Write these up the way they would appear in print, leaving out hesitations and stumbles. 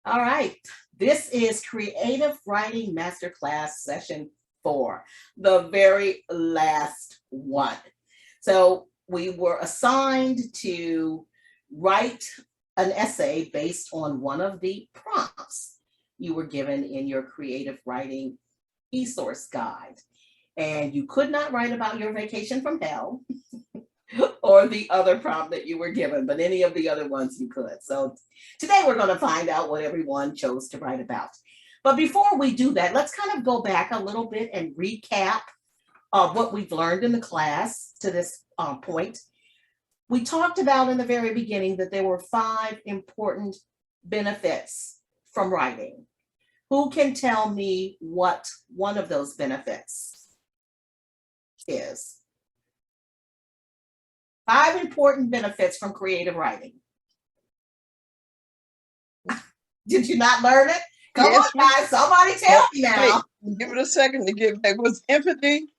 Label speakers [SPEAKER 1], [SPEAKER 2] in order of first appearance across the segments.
[SPEAKER 1] All right. This is Creative Writing Masterclass Session 4, the very last one. So we were assigned to write an essay based on one of the prompts you were given in your creative writing e-source guide. And you could not write about your vacation from hell or the other prompt that you were given, but any of the other ones you could. So today we're going to find out what everyone chose to write about. But before we do that, let's kind of go back a little bit and recap what we've learned in the class to this point. We talked about in the very beginning that there were 5 important benefits from writing. Who can tell me what one of those benefits is? 5 important benefits from creative writing. Did you not learn it? Come
[SPEAKER 2] Yes,
[SPEAKER 1] on, guys, somebody tell me now.
[SPEAKER 2] Wait, give it a second to get back. Was empathy?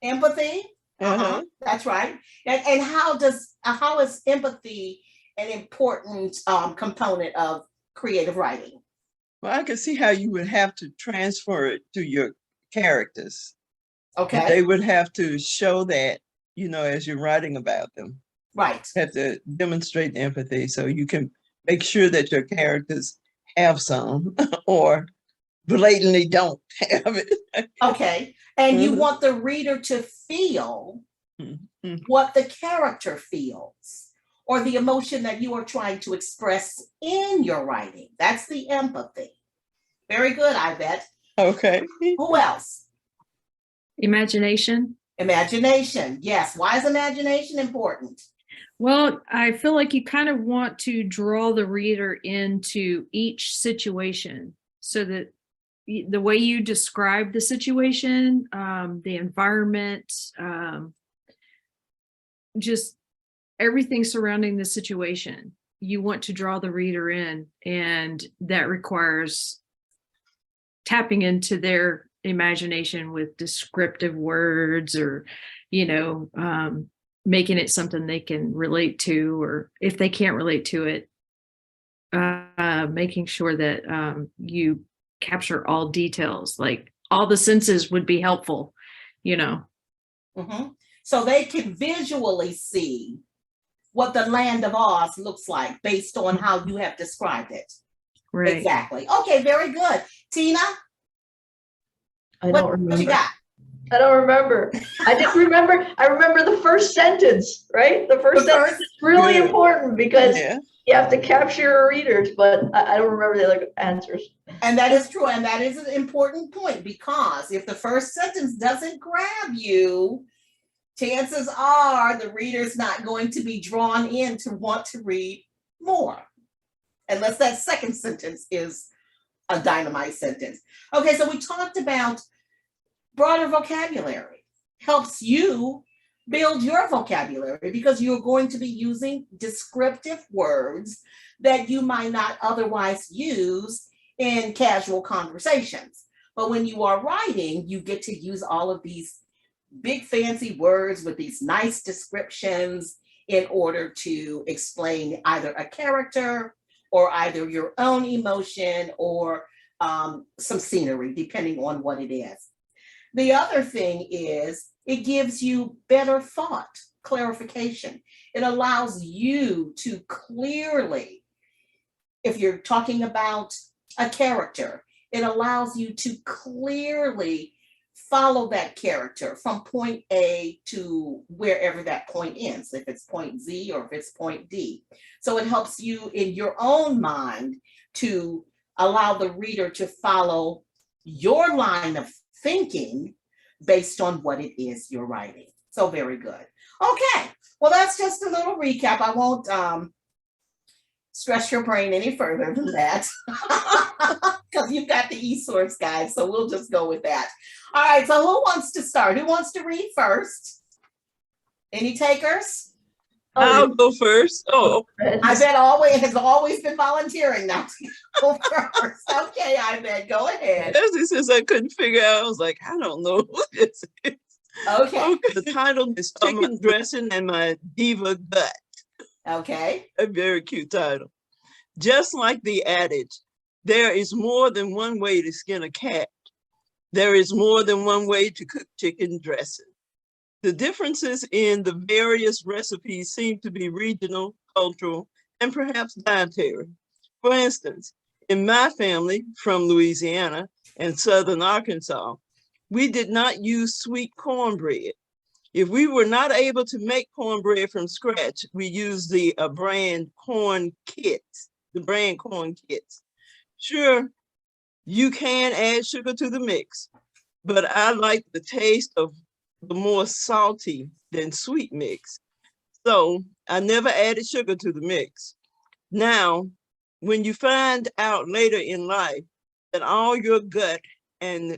[SPEAKER 1] Empathy. That's right. And how is empathy an important component of creative writing?
[SPEAKER 2] Well, I can see how you would have to transfer it to your characters.
[SPEAKER 1] Okay.
[SPEAKER 2] They would have to show that, as you're writing about them.
[SPEAKER 1] Right.
[SPEAKER 2] Have to demonstrate empathy so you can make sure that your characters have some or blatantly don't have it.
[SPEAKER 1] Okay. And you want the reader to feel what the character feels or the emotion that you are trying to express in your writing. That's the empathy. Very good, I bet.
[SPEAKER 2] Okay.
[SPEAKER 1] Who else?
[SPEAKER 3] Imagination.
[SPEAKER 1] Imagination. Yes. Why is imagination important?
[SPEAKER 3] Well, I feel like you kind of want to draw the reader into each situation so that the way you describe the situation, the environment, just everything surrounding the situation, you want to draw the reader in, and that requires tapping into their imagination with descriptive words or, making it something they can relate to, or if they can't relate to it, making sure that you capture all details, like all the senses would be helpful,
[SPEAKER 1] So they can visually see what the land of Oz looks like based on how you have described it.
[SPEAKER 3] Right.
[SPEAKER 1] Exactly. Okay, very good. Tina?
[SPEAKER 4] I don't remember.
[SPEAKER 1] What you got?
[SPEAKER 4] I don't remember. I just remember, I remember the first sentence, right? The first sentence is really important because you have to capture your readers, but I don't remember the other answers.
[SPEAKER 1] And that is true. And that is an important point, because if the first sentence doesn't grab you, chances are the reader's not going to be drawn in to want to read more, unless that second sentence is a dynamite sentence. Okay, so we talked about broader vocabulary. Helps you build your vocabulary because you're going to be using descriptive words that you might not otherwise use in casual conversations. But when you are writing, you get to use all of these big fancy words with these nice descriptions in order to explain either a character or either your own emotion or some scenery, depending on what it is. The other thing is it gives you better thought, clarification. It allows you to clearly, if you're talking about a character, it allows you to clearly follow that character from point A to wherever that point ends, if it's point Z or if it's point D. So it helps you in your own mind to allow the reader to follow your line of thinking based on what it is you're writing. So very good. Okay, well, that's just a little recap. I won't stress your brain any further than that because you've got the e-source guide, so we'll just go with that. All right, so who wants to start? Who wants to read first? Any takers?
[SPEAKER 2] I'll go first. Oh,
[SPEAKER 1] I bet has always been volunteering now to go first. Okay, I bet. Go ahead.
[SPEAKER 2] Especially since I couldn't figure out, I was like, I don't know who this is.
[SPEAKER 1] Okay.
[SPEAKER 2] The title is Chicken Dressing and My Diva Gut.
[SPEAKER 1] Okay.
[SPEAKER 2] A very cute title. Just like the adage, there is more than one way to skin a cat. There is more than one way to cook chicken dressing. The differences in the various recipes seem to be regional, cultural, and perhaps dietary. For instance, in my family from Louisiana and Southern Arkansas, we did not use sweet cornbread. If we were not able to make cornbread from scratch, we used the brand corn kits, the brand corn kits. Sure, you can add sugar to the mix, but I like the taste of the more salty than sweet mix. So I never added sugar to the mix. Now, when you find out later in life that all your gut and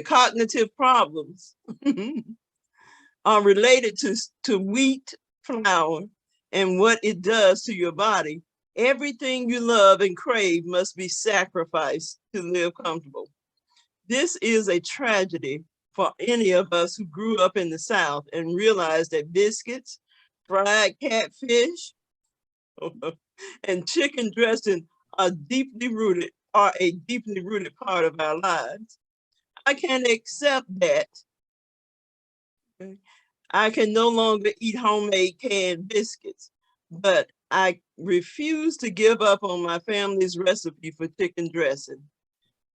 [SPEAKER 2] cognitive problems are related to wheat flour and what it does to your body, everything you love and crave must be sacrificed to live comfortable. This is a tragedy for any of us who grew up in the South and realized that biscuits, fried catfish, and chicken dressing are a deeply rooted part of our lives. I can't accept that. I can no longer eat homemade canned biscuits, but I refuse to give up on my family's recipe for chicken dressing.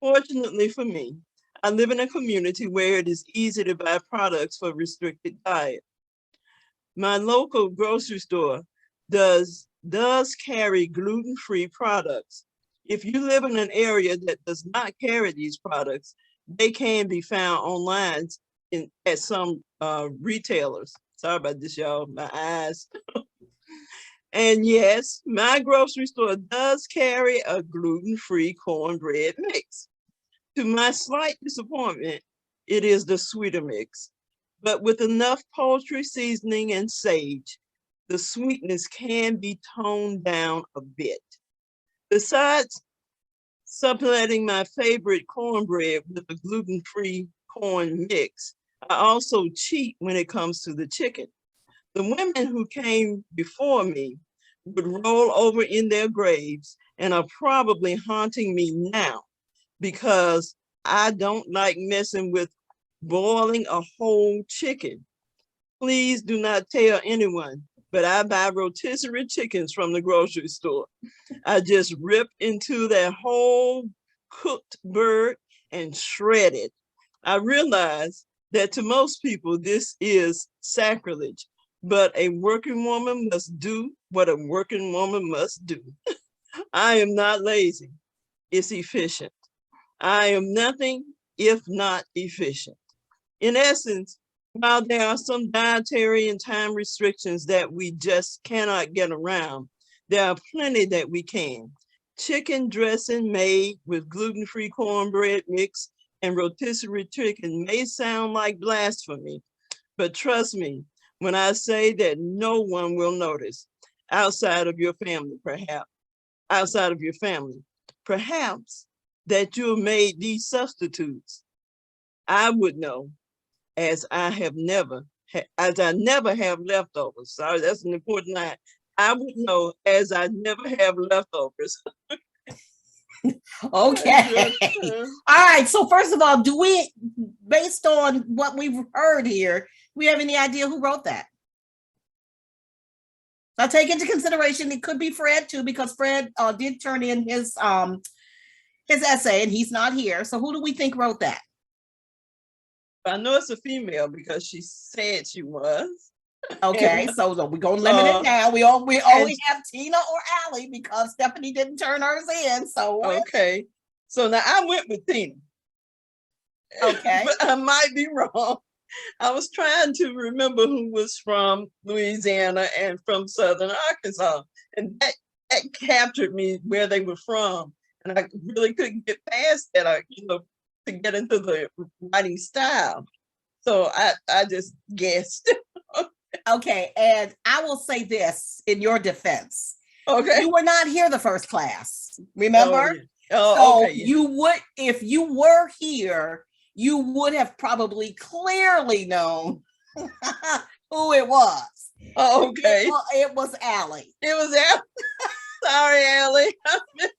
[SPEAKER 2] Fortunately for me, I live in a community where it is easy to buy products for restricted diet. My local grocery store does carry gluten-free products. If you live in an area that does not carry these products, they can be found online at some retailers. Sorry about this, y'all, my eyes. And yes, my grocery store does carry a gluten-free cornbread mix. To my slight disappointment, it is the sweeter mix, but with enough poultry seasoning and sage, the sweetness can be toned down a bit. Besides supplementing my favorite cornbread with a gluten-free corn mix, I also cheat when it comes to the chicken. The women who came before me would roll over in their graves and are probably haunting me now because I don't like messing with boiling a whole chicken. Please do not tell anyone, but I buy rotisserie chickens from the grocery store. I just rip into that whole cooked bird and shred it. I realize that to most people, this is sacrilege, but a working woman must do what a working woman must do. I am not lazy, it's efficient. I am nothing if not efficient. In essence, while there are some dietary and time restrictions that we just cannot get around, there are plenty that we can. Chicken dressing made with gluten-free cornbread mix and rotisserie chicken may sound like blasphemy, but trust me when I say that no one will notice outside of your family, perhaps that you have made these substitutes. I would know as I never have leftovers. Sorry, that's an important line. I would know as I never have leftovers.
[SPEAKER 1] Okay. All right. So first of all, based on what we've heard here, we have any idea who wrote that? I'll take into consideration it could be Fred too, because Fred did turn in his essay and he's not here. So who do we think wrote that?
[SPEAKER 2] I know it's a female because she said she was.
[SPEAKER 1] Okay, so we're gonna limit it now. We only have Tina or Allie because Stephanie didn't turn hers in. So
[SPEAKER 2] okay, so now I went with Tina.
[SPEAKER 1] Okay,
[SPEAKER 2] but I might be wrong. I was trying to remember who was from Louisiana and from Southern Arkansas, and that captured me where they were from, and I really couldn't get past that. To get into the writing style, so I just guessed.
[SPEAKER 1] Okay, and I will say this in your defense.
[SPEAKER 2] Okay.
[SPEAKER 1] You were not here the first class, remember?
[SPEAKER 2] So okay,
[SPEAKER 1] you would, if you were here, you would have probably clearly known who it was.
[SPEAKER 2] Okay.
[SPEAKER 1] It was Allie.
[SPEAKER 2] It was Allie. sorry, Ellie.
[SPEAKER 1] And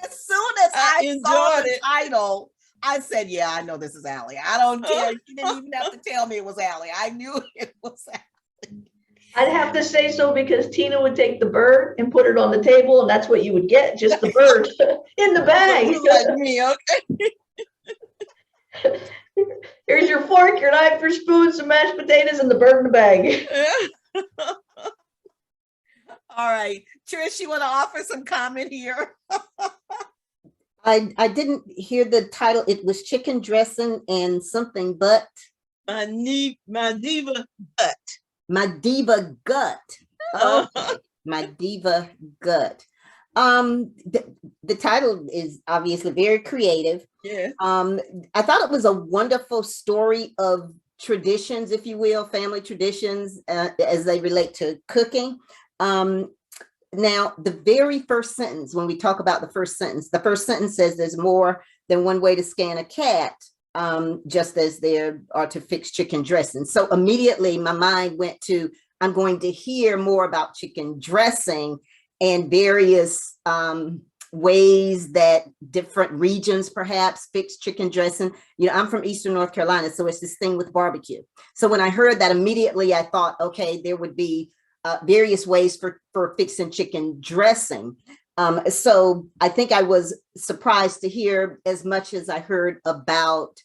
[SPEAKER 1] as soon as
[SPEAKER 2] I
[SPEAKER 1] I saw
[SPEAKER 2] enjoyed
[SPEAKER 1] the
[SPEAKER 2] it.
[SPEAKER 1] title, I said, yeah, I know this is Allie. I don't care. You didn't even have to tell me it was Allie. I knew it was Allie.
[SPEAKER 4] I'd have to say so because Tina would take the bird and put it on the table, and that's what you would get, just the bird in the bag.
[SPEAKER 2] Like me, okay.
[SPEAKER 4] Here's your fork, your knife, your spoon, some mashed potatoes, and the bird in the bag.
[SPEAKER 1] All right. Trish, you want to offer some comment here?
[SPEAKER 5] I didn't hear the title. It was chicken dressing and something, but
[SPEAKER 2] My diva butt.
[SPEAKER 5] my diva gut. Okay, my diva gut. The title is obviously very creative.
[SPEAKER 2] Yeah.
[SPEAKER 5] I thought it was a wonderful story of traditions, if you will, family traditions as they relate to cooking. Now, the very first sentence, when we talk about the first sentence says there's more than one way to skin a cat, just as there are to fix chicken dressing. So immediately my mind went to, I'm going to hear more about chicken dressing and various ways that different regions perhaps fix chicken dressing. You know, I'm from Eastern North Carolina, so it's this thing with barbecue. So when I heard that, immediately I thought, okay, there would be various ways for fixing chicken dressing. So I think I was surprised to hear as much as I heard about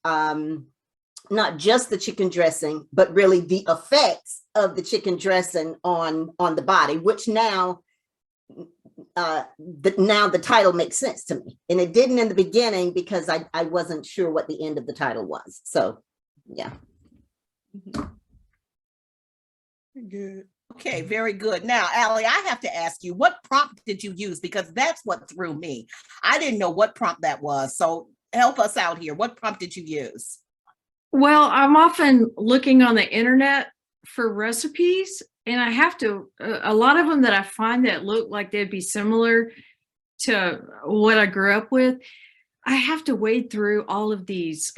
[SPEAKER 5] not just the chicken dressing, but really the effects of the chicken dressing on the body, which now the title makes sense to me. And it didn't in the beginning because I wasn't sure what the end of the title was. So yeah.
[SPEAKER 2] Good.
[SPEAKER 1] Okay, very good. Now, Allie, I have to ask you, what prompt did you use? Because that's what threw me. I didn't know what prompt that was. So help us out here. What prompt did you use?
[SPEAKER 3] Well, I'm often looking on the internet for recipes, and I have to, a lot of them that I find that look like they'd be similar to what I grew up with, I have to wade through all of these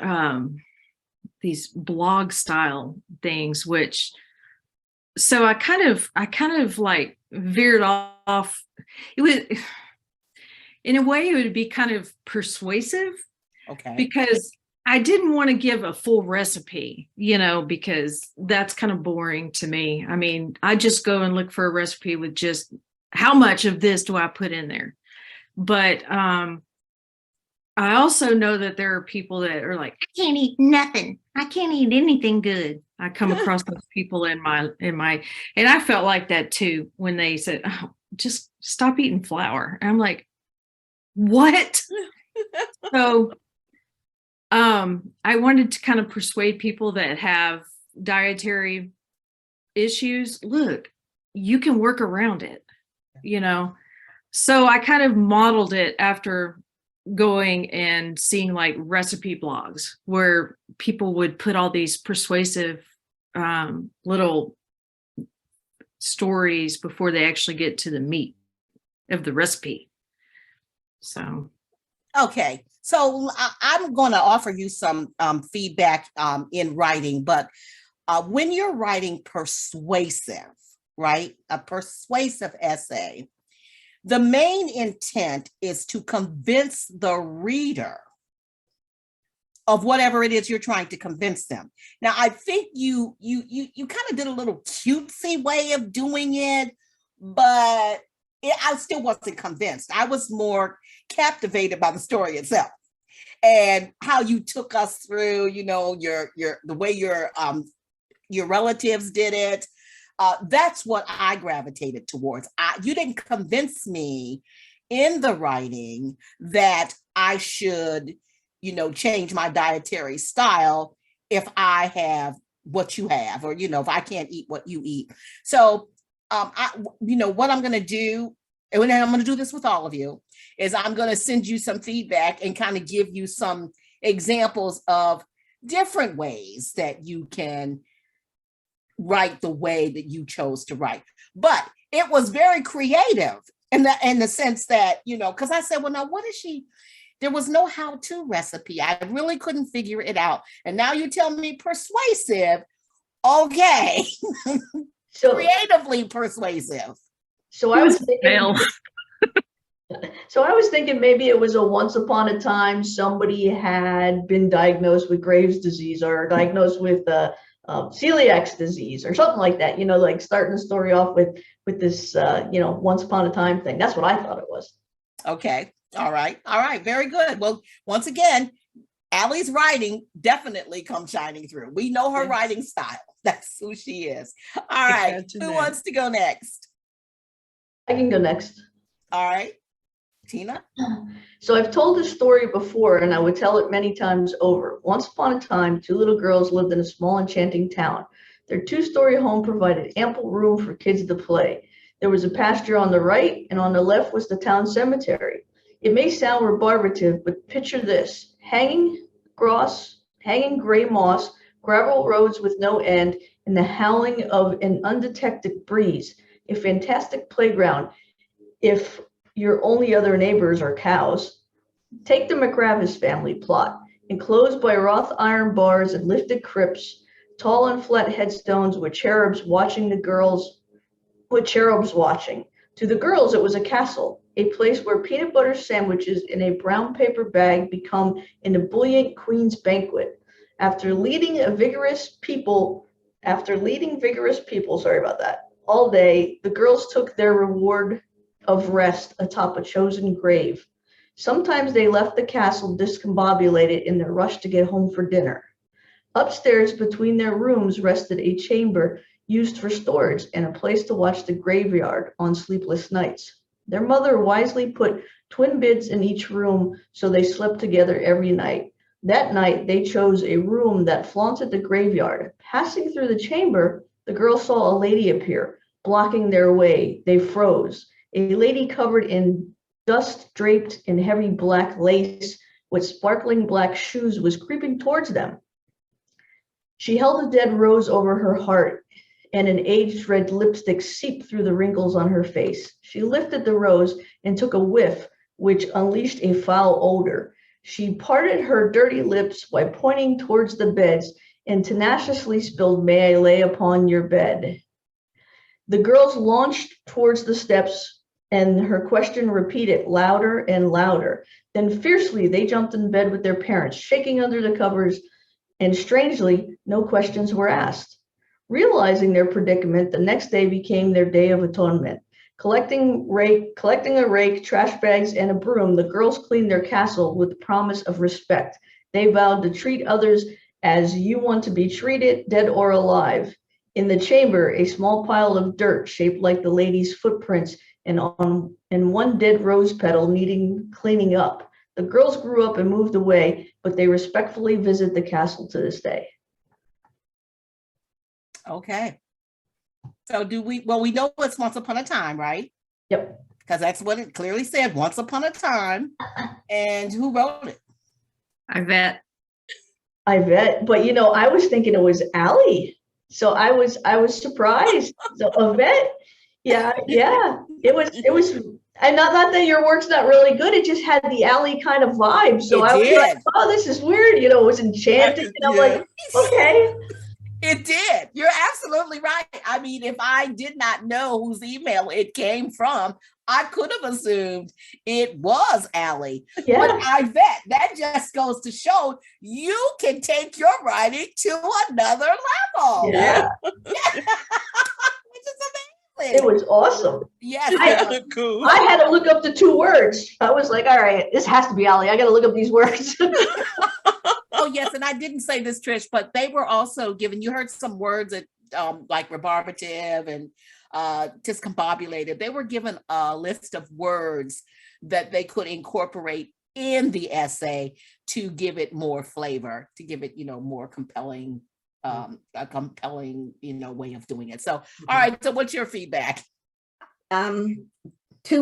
[SPEAKER 3] blog style things, which, so I kind of like veered off. It was, in a way, it would be kind of persuasive.
[SPEAKER 1] Okay.
[SPEAKER 3] Because I didn't want to give a full recipe, you know, because that's kind of boring to me. I mean, I just go and look for a recipe with just how much of this do I put in there. But I also know that there are people that are like, I can't eat nothing. I can't eat anything good. I come across those people in my, and I felt like that too, when they said, oh, just stop eating flour. And I'm like, what? So I wanted to kind of persuade people that have dietary issues. Look, you can work around it, you know? So I kind of modeled it after going and seeing like recipe blogs where people would put all these persuasive little stories before they actually get to the meat of the recipe. So.
[SPEAKER 1] Okay. So I'm going to offer you some feedback in writing, but when you're writing persuasive, right, a persuasive essay, the main intent is to convince the reader of whatever it is you're trying to convince them. Now, I think you kind of did a little cutesy way of doing it, but I still wasn't convinced. I was more captivated by the story itself and how you took us through, you know, the way your relatives did it. That's what I gravitated towards. You didn't convince me in the writing that I should, you know, change my dietary style if I have what you have, or, you know, if I can't eat what you eat. So, you know, what I'm going to do, and I'm going to do this with all of you, is I'm going to send you some feedback and kind of give you some examples of different ways that you can write the way that you chose to write. But it was very creative in the sense that, you know, because I said, well, now what is she? There was no how-to recipe. I really couldn't figure it out. And now you tell me persuasive. Okay.
[SPEAKER 4] So
[SPEAKER 1] Creatively persuasive.
[SPEAKER 4] So
[SPEAKER 3] It
[SPEAKER 4] I was
[SPEAKER 3] was
[SPEAKER 4] thinking,
[SPEAKER 3] fail.
[SPEAKER 4] so I was thinking maybe it was a once upon a time somebody had been diagnosed with Graves' disease or diagnosed with celiac disease or something like that. Like starting the story off with this once upon a time thing. That's what I thought it was.
[SPEAKER 1] Okay. All right. Very good. Well, once again, Allie's writing definitely comes shining through. We know her
[SPEAKER 2] Yes.
[SPEAKER 1] writing style. That's who she is. All right.
[SPEAKER 2] got you
[SPEAKER 1] Who
[SPEAKER 2] now.
[SPEAKER 1] wants to go next?
[SPEAKER 4] I can go next.
[SPEAKER 1] All right. Tina?
[SPEAKER 4] So I've told this story before, and I would tell it many times over. Once upon a time, two little girls lived in a small, enchanting town. Their two-story home provided ample room for kids to play. There was a pasture on the right, and on the left was the town cemetery. It may sound rebarbative, but picture this: hanging gray moss, gravel roads with no end, and the howling of an undetected breeze. A fantastic playground if your only other neighbors are cows. Take the McGravis family plot, enclosed by wrought iron bars and lifted crypts, tall and flat headstones with cherubs watching. To the girls, it was a castle, a place where peanut butter sandwiches in a brown paper bag become an ebullient queen's banquet. After leading vigorous people, all day, the girls took their reward of rest atop a chosen grave. Sometimes they left the castle discombobulated in their rush to get home for dinner. Upstairs between their rooms rested a chamber used for storage and a place to watch the graveyard on sleepless nights. Their mother wisely put twin beds in each room so they slept together every night. That night, they chose a room that flaunted the graveyard. Passing through the chamber, the girls saw a lady appear, blocking their way. They froze. A lady covered in dust, draped in heavy black lace, with sparkling black shoes, was creeping towards them. She held a dead rose over her heart, and an aged red lipstick seeped through the wrinkles on her face. She lifted the rose and took a whiff, which unleashed a foul odor. She parted her dirty lips by pointing towards the beds and tenaciously spilled, "May I lay upon your bed?" The girls launched towards the steps, and her question repeated louder and louder. Then fiercely, they jumped in bed with their parents, shaking under the covers, and strangely, no questions were asked. Realizing their predicament, the next day became their day of atonement. Collecting a rake, trash bags, and a broom, the girls cleaned their castle with the promise of respect. They vowed to treat others as you want to be treated, dead or alive. In the chamber, a small pile of dirt shaped like the lady's footprints and one dead rose petal needing cleaning up. The girls grew up and moved away, but they respectfully visit the castle to this day.
[SPEAKER 1] Okay. So we know it's once upon a time, right?
[SPEAKER 4] Yep.
[SPEAKER 1] Because that's what it clearly said, once upon a time. And who wrote it?
[SPEAKER 3] Yvette.
[SPEAKER 4] But I was thinking it was Allie. So I was surprised. So Yvette, yeah. It was, and not that your work's not really good. It just had the Allie kind of vibe. So I was like, oh, this is weird. It was enchanting. And I'm like, okay.
[SPEAKER 1] It did. You're absolutely right. I mean, if I did not know whose email it came from, I could have assumed it was Allie.
[SPEAKER 4] Yeah.
[SPEAKER 1] But Yvette, that just goes to show you can take your writing to another level.
[SPEAKER 4] Yeah.
[SPEAKER 1] Which is amazing.
[SPEAKER 4] It was awesome.
[SPEAKER 1] Yes.
[SPEAKER 2] Cool.
[SPEAKER 4] I had to look up the two words. I was like, all right, this has to be Allie. I got to look up these words.
[SPEAKER 1] Oh, yes. And I didn't say this, Trish, but they were also given, you heard some words that like rebarbative and discombobulated. They were given a list of words that they could incorporate in the essay to give it more flavor, to give it, more compelling, a compelling, way of doing it. So, all right. So what's your feedback?
[SPEAKER 5] 2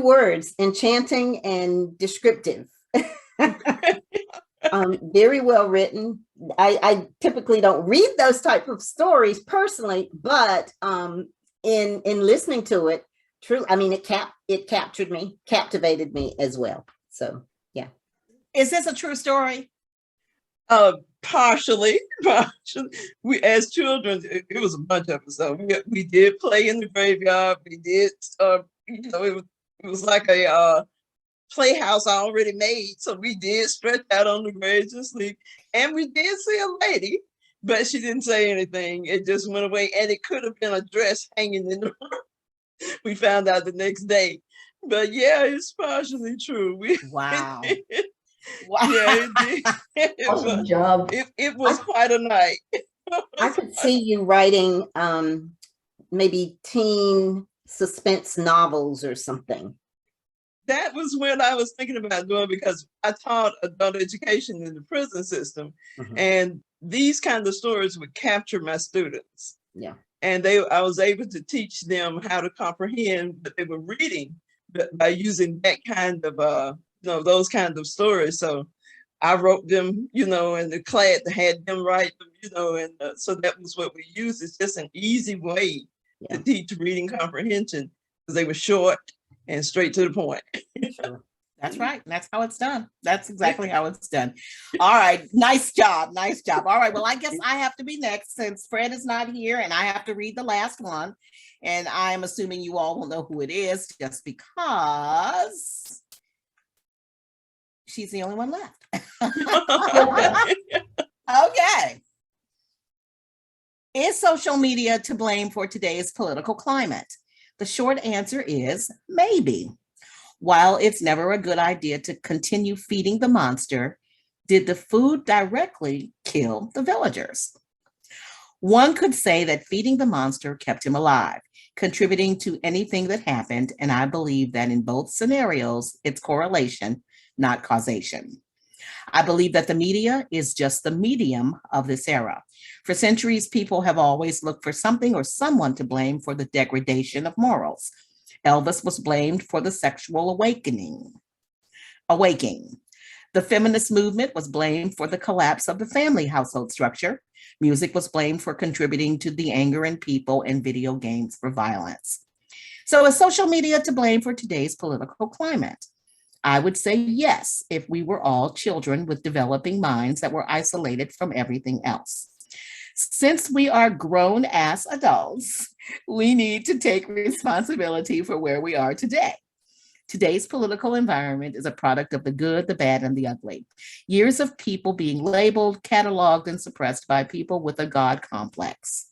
[SPEAKER 5] words, enchanting and descriptive. Very well written. I typically don't read those type of stories personally, but in listening to it, true. I mean, it captivated me as well. So yeah.
[SPEAKER 1] Is this a true story?
[SPEAKER 2] Partially. We, as children, it was a bunch of us. So we did play in the graveyard. We did it was like a playhouse already made. So we did stretch out on the graves and sleep. And we did see a lady, but she didn't say anything. It just went away. And it could have been a dress hanging in the room. We found out the next day. But yeah, it's partially true.
[SPEAKER 1] Wow.
[SPEAKER 2] Yeah,
[SPEAKER 1] Wow.
[SPEAKER 2] it did.
[SPEAKER 4] Awesome job.
[SPEAKER 2] It was quite a night.
[SPEAKER 5] I could see you writing maybe teen suspense novels or something.
[SPEAKER 2] That was when I was thinking about doing, because I taught adult education in the prison system, and these kind of stories would capture my students.
[SPEAKER 5] Yeah.
[SPEAKER 2] And I was able to teach them how to comprehend what they were reading, but by using that kind of those kinds of stories. So I wrote them, in the class, had them write them, and so that was what we used. It's just an easy way to teach reading comprehension, because they were short and straight to the point.
[SPEAKER 5] Sure.
[SPEAKER 1] That's right. That's how it's done. That's exactly how it's done. All right. Nice job. Nice job. All right. Well, I guess I have to be next since Fred is not here and I have to read the last one. And I'm assuming you all will know who it is just because she's the only one left. Okay. Is social media to blame for today's political climate? The short answer is maybe. While it's never a good idea to continue feeding the monster, did the food directly kill the villagers? One could say that feeding the monster kept him alive, contributing to anything that happened, and I believe that in both scenarios, it's correlation, not causation. I believe that the media is just the medium of this era. For centuries, people have always looked for something or someone to blame for the degradation of morals. Elvis was blamed for the sexual awakening. The feminist movement was blamed for the collapse of the family household structure. Music was blamed for contributing to the anger in people, and video games for violence. So is social media to blame for today's political climate? I would say yes, if we were all children with developing minds that were isolated from everything else. Since we are grown-ass adults, we need to take responsibility for where we are today. Today's political environment is a product of the good, the bad, and the ugly. Years of people being labeled, cataloged, and suppressed by people with a God complex.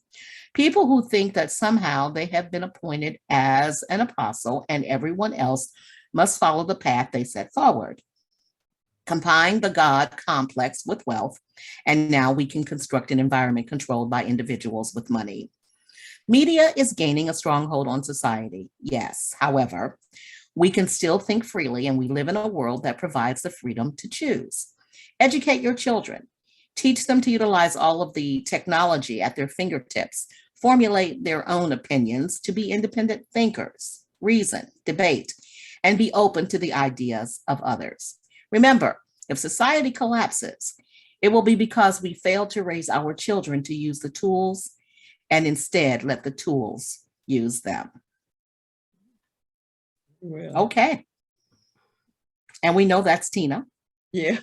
[SPEAKER 1] People who think that somehow they have been appointed as an apostle and everyone else must follow the path they set forward. Combine the God complex with wealth, and now we can construct an environment controlled by individuals with money. Media is gaining a stronghold on society, yes. However, we can still think freely, and we live in a world that provides the freedom to choose. Educate your children. Teach them to utilize all of the technology at their fingertips, formulate their own opinions, to be independent thinkers, reason, debate, and be open to the ideas of others. Remember, if society collapses, it will be because we failed to raise our children to use the tools and instead let the tools use them.
[SPEAKER 2] Well,
[SPEAKER 1] Okay. And we know that's Tina.
[SPEAKER 2] yeah.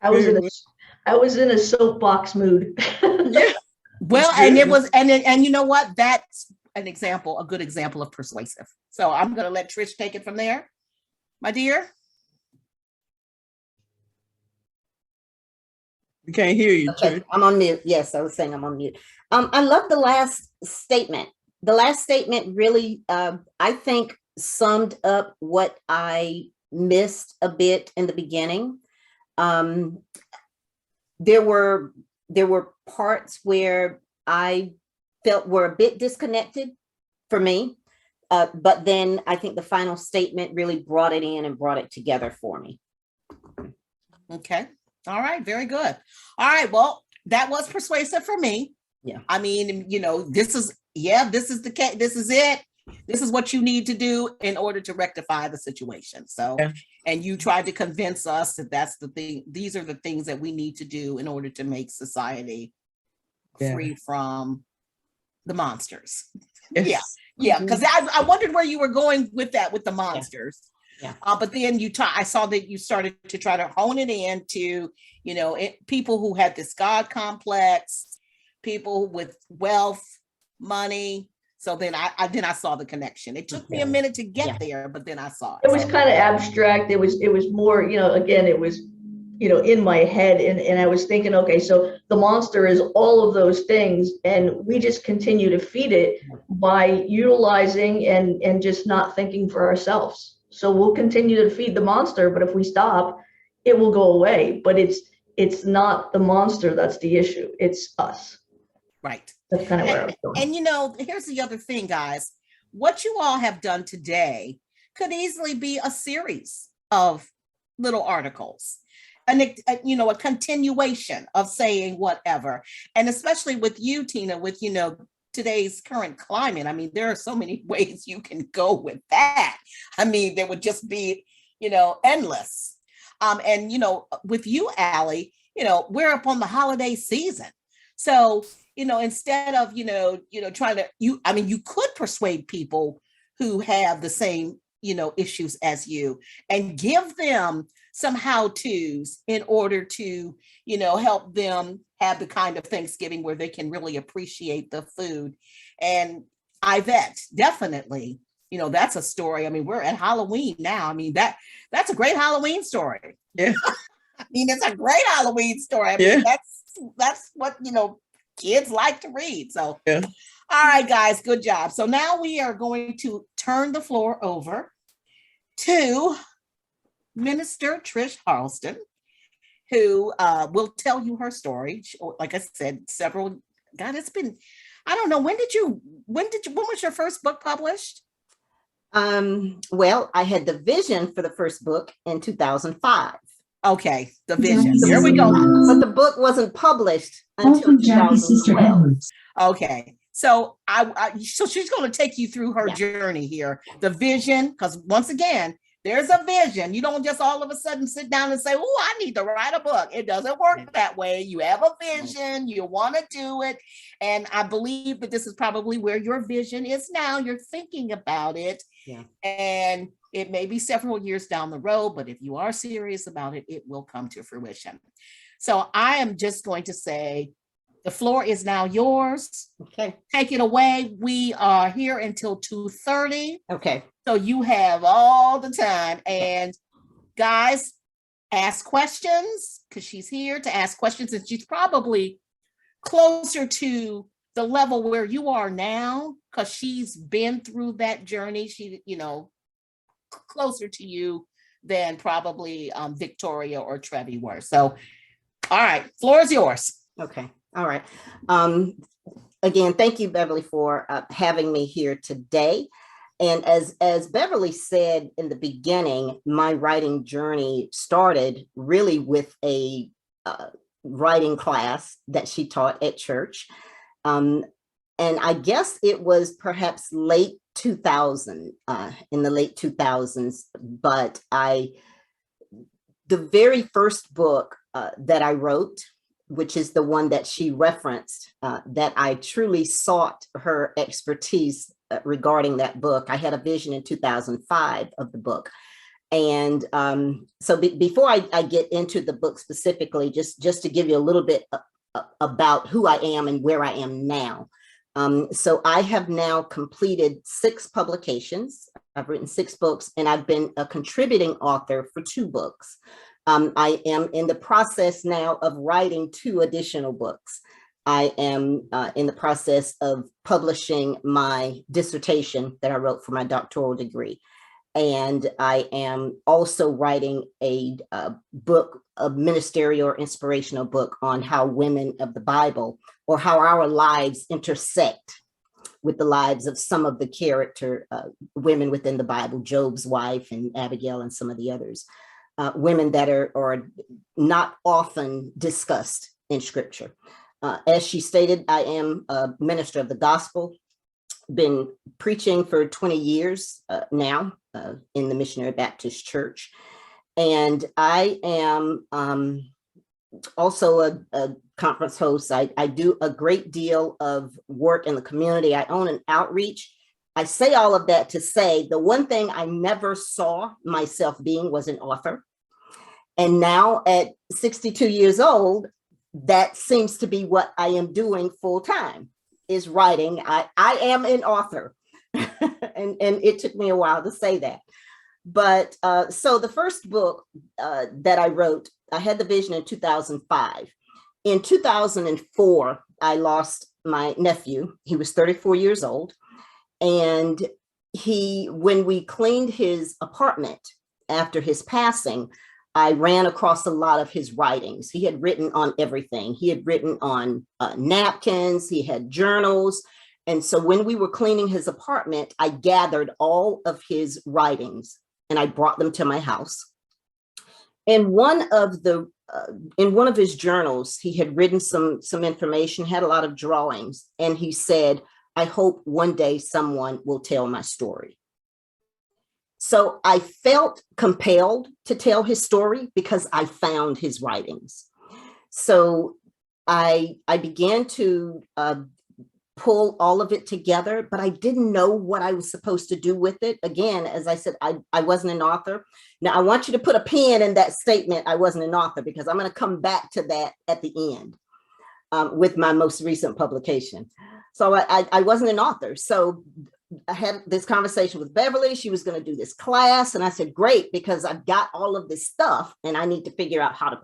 [SPEAKER 4] I was in a soapbox mood.
[SPEAKER 2] Yeah.
[SPEAKER 1] Well,
[SPEAKER 2] That's
[SPEAKER 1] and it
[SPEAKER 2] good.
[SPEAKER 1] was, and you know what? That's an example, a good example of persuasive. So I'm going to let Trish take it from there. My dear.
[SPEAKER 2] We can't hear you,
[SPEAKER 5] Okay,
[SPEAKER 2] Trish.
[SPEAKER 5] I'm on mute. Yes, I was saying I'm on mute. I love the last statement. The last statement really, I think, summed up what I missed a bit in the beginning. There were parts where I felt were a bit disconnected for me, but then I think the final statement really brought it in and brought it together for me.
[SPEAKER 1] Okay. All right. Very good. All right. Well, that was persuasive for me.
[SPEAKER 5] Yeah.
[SPEAKER 1] I mean, this is the case. This is it. This is what you need to do in order to rectify the situation. So,
[SPEAKER 2] Yeah.
[SPEAKER 1] And you tried to convince us that that's the thing. These are the things that we need to do in order to make society free from the monsters.
[SPEAKER 2] Yes.
[SPEAKER 1] Yeah. Because I wondered where you were going with that, with the monsters.
[SPEAKER 5] Yeah.
[SPEAKER 1] But then I saw that you started to try to hone it into, people who had this God complex, people with wealth, money, So then I saw the connection. It took me a
[SPEAKER 5] Okay.
[SPEAKER 1] minute to get
[SPEAKER 5] Yeah.
[SPEAKER 1] there, but then I saw it.
[SPEAKER 4] It was
[SPEAKER 1] So-
[SPEAKER 4] kind of abstract. It was more, again, it was, in my head, and I was thinking, okay, so the monster is all of those things, and we just continue to feed it by utilizing and just not thinking for ourselves. So we'll continue to feed the monster, but if we stop, it will go away. But it's not the monster that's the issue. It's us.
[SPEAKER 1] Right.
[SPEAKER 4] That's kind of where I was going.
[SPEAKER 1] And here's the other thing, guys. What you all have done today could easily be a series of little articles, and a continuation of saying whatever. And especially with you, Tina, with today's current climate. I mean, there are so many ways you can go with that. I mean, there would just be, endless. And with you, Allie, we're up on the holiday season. So, instead of, trying to, you could persuade people who have the same, issues as you, and give them some how-tos in order to, help them have the kind of Thanksgiving where they can really appreciate the food. And Ivette, definitely, that's a story. I mean, we're at Halloween now. I mean, that's a great Halloween story.
[SPEAKER 2] Yeah.
[SPEAKER 1] I mean, it's a great Halloween story. I
[SPEAKER 2] Yeah.
[SPEAKER 1] mean, that's what, kids like to read. So,
[SPEAKER 2] Yeah.
[SPEAKER 1] All right, guys, good job. So now we are going to turn the floor over to Minister Trish Harleston, who will tell you her story. Like I said, it's been, I don't know, when was your first book published?
[SPEAKER 5] Well, I had the vision for the first book in 2005.
[SPEAKER 1] Okay, the vision. Here we go.
[SPEAKER 5] But the book wasn't published until 2012.
[SPEAKER 1] Okay, so so she's going to take you through her
[SPEAKER 5] Yeah.
[SPEAKER 1] journey here. The vision, because once again, there's a vision. You don't just all of a sudden sit down and say, "Oh, I need to write a book." It doesn't work that way. You have a vision, you want to do it, and I believe that this is probably where your vision is now. You're thinking about it,
[SPEAKER 5] Yeah.
[SPEAKER 1] and it may be several years down the road, but if you are serious about it, it will come to fruition. So I am just going to say, the floor is now yours.
[SPEAKER 5] Okay.
[SPEAKER 1] Take it away. We are here until 2:30.
[SPEAKER 5] Okay.
[SPEAKER 1] So you have all the time. And guys, ask questions, because she's here to ask questions, and she's probably closer to the level where you are now, because she's been through that journey. She, closer to you than probably Victoria or Trevi were. So, all right, floor is yours.
[SPEAKER 5] Okay. All right. Again, thank you, Beverly, for having me here today. And as Beverly said in the beginning, my writing journey started really with a writing class that she taught at church. And I guess it was perhaps late 2000, in the late 2000s, but the very first book that I wrote, which is the one that she referenced, that I truly sought her expertise regarding that book. I had a vision in 2005 of the book. And so before I get into the book specifically, just to give you a little bit about who I am and where I am now. So I have now completed 6 publications. I've written 6 books, and I've been a contributing author for 2 books. I am in the process now of writing 2 additional books. I am in the process of publishing my dissertation that I wrote for my doctoral degree. And I am also writing a book, a ministerial or inspirational book on how women of the Bible, or how our lives intersect with the lives of some of the character women within the Bible, Job's wife and Abigail and some of the others, women that are not often discussed in scripture. As she stated, I am a minister of the gospel, been preaching for 20 years now in the Missionary Baptist Church. And I am also a conference host. I do a great deal of work in the community. I own an outreach. I say all of that to say the one thing I never saw myself being was an author. And now at 62 years old, that seems to be what I am doing full time, is writing. I am an author, and it took me a while to say that. But so the first book that I wrote, I had the vision in 2005. In 2004, I lost my nephew. He was 34 years old. And when we cleaned his apartment after his passing, I ran across a lot of his writings. He had written on everything. He had written on napkins, he had journals. And so when we were cleaning his apartment, I gathered all of his writings and I brought them to my house. In one of his journals, he had written some information, had a lot of drawings, and he said, "I hope one day someone will tell my story." So I felt compelled to tell his story because I found his writings. So I began to pull all of it together, but I didn't know what I was supposed to do with it. Again, as I said, I wasn't an author. Now I want you to put a pin in that statement, I wasn't an author, because I'm going to come back to that at the end with my most recent publication. So I wasn't an author. So I had this conversation with Beverly. She was going to do this class. And I said, great, because I've got all of this stuff and I need to figure out how to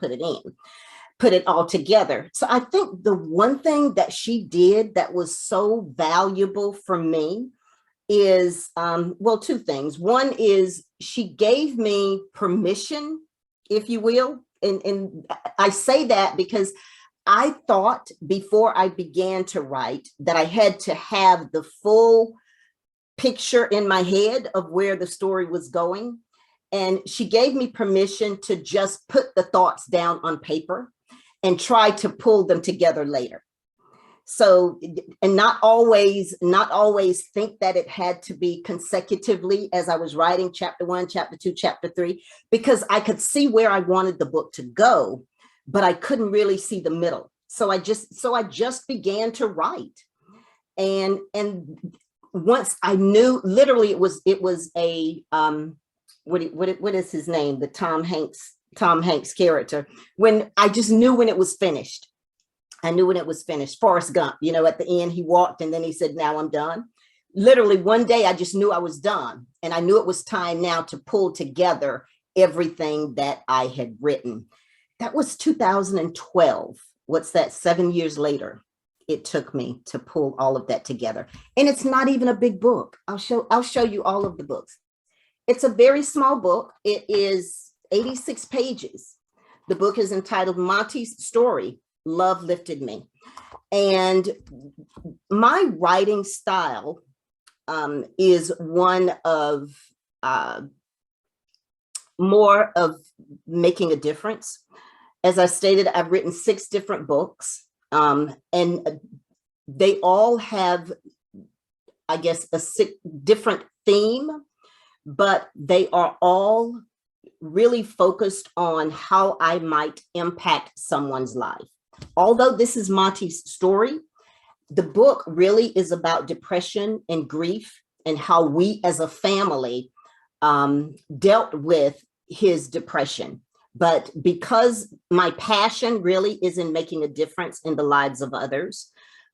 [SPEAKER 5] put it all together. So I think the one thing that she did that was so valuable for me is, well, two things. One is she gave me permission, if you will. And I say that because I thought before I began to write that I had to have the full picture in my head of where the story was going. And she gave me permission to just put the thoughts down on paper and try to pull them together later. So, and not always think that it had to be consecutively as I was writing chapter 1, chapter 2, chapter 3, because I could see where I wanted the book to go, but I couldn't really see the middle. So I just began to write. And once I knew, literally it was a, what is his name? The Tom Hanks character. When I just knew when it was finished. I knew when it was finished. Forrest Gump, at the end he walked and then he said, "Now I'm done." Literally one day I just knew I was done. And I knew it was time now to pull together everything that I had written. That was 2012. What's that? 7 years later, it took me to pull all of that together. And it's not even a big book. I'll show you all of the books. It's a very small book. It is 86 pages. The book is entitled Monty's Story, Love Lifted Me. And my writing style is one of more of making a difference. As I stated, I've written 6 different books, and they all have, I guess, a different theme, but they are all really focused on how I might impact someone's life. Although this is Monty's story, the book really is about depression and grief and how we as a family dealt with his depression. But because my passion really is in making a difference in the lives of others,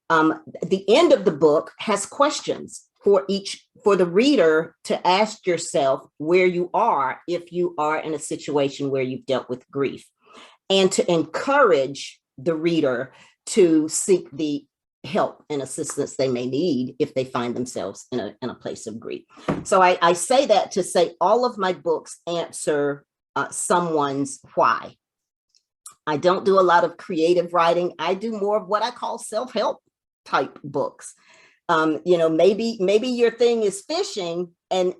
[SPEAKER 5] the end of the book has questions for the reader to ask yourself where you are if you are in a situation where you've dealt with grief, and to encourage the reader to seek the help and assistance they may need if they find themselves in a place of grief. So I say that to say all of my books answer someone's why. I don't do a lot of creative writing. I do more of what I call self-help type books. Maybe your thing is fishing, and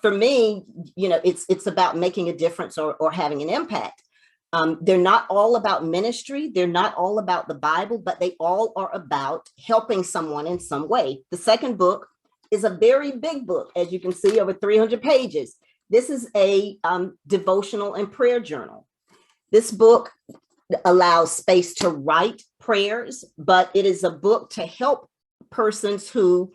[SPEAKER 5] for me, it's about making a difference or having an impact. They're not all about ministry. They're not all about the Bible, but they all are about helping someone in some way. The second book is a very big book, as you can see, over 300 pages. This is a devotional and prayer journal. This book allows space to write prayers, but it is a book to help persons who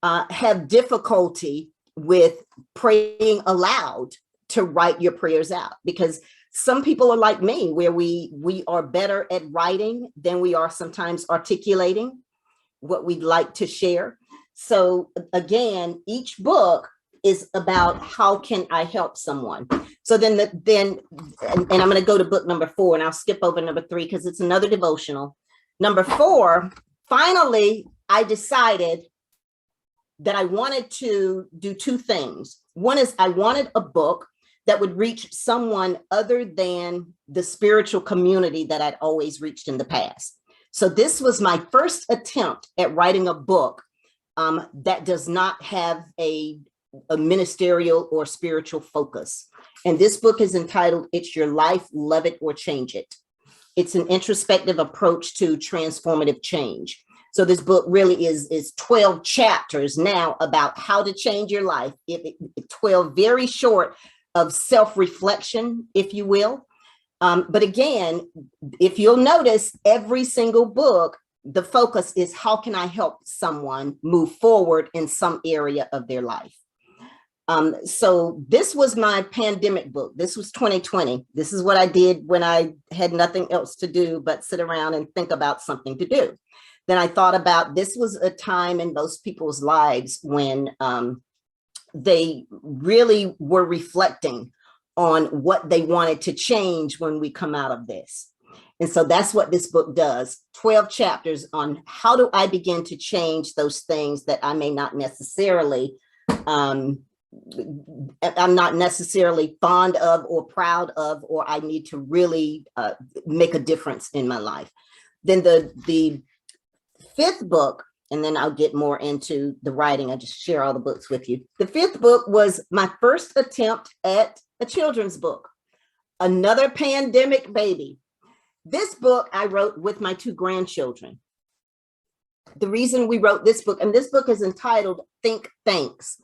[SPEAKER 5] have difficulty with praying aloud to write your prayers out, because some people are like me, where we are better at writing than we are sometimes articulating. what we'd like to share. So again, each book is about how can I help someone. So then I'm going to go to book number 4, and I'll skip over number 3 because it's another devotional. Number 4, finally, I decided that I wanted to do 2 things. One is I wanted a book that would reach someone other than the spiritual community that I'd always reached in the past. So this was my first attempt at writing a book that does not have a ministerial or spiritual focus. And this book is entitled, It's Your Life, Love It or Change It. It's an introspective approach to transformative change. So this book really is 12 chapters now about how to change your life. 12 very short of self-reflection, if you will. But again, if you'll notice, every single book, the focus is how can I help someone move forward in some area of their life. So this was my pandemic book. This was 2020. This is what I did when I had nothing else to do but sit around and think about something to do. Then I thought about, this was a time in most people's lives when they really were reflecting on what they wanted to change when we come out of this. And so that's what this book does. 12 chapters on how do I begin to change those things that I may not necessarily, I'm not necessarily fond of or proud of, or I need to really make a difference in my life. Then the 5th book, and then I'll get more into the writing. I just share all the books with you. The 5th book was my first attempt at a children's book, another pandemic baby. This book I wrote with my 2 grandchildren. The reason we wrote this book, and this book is entitled Think Thanks.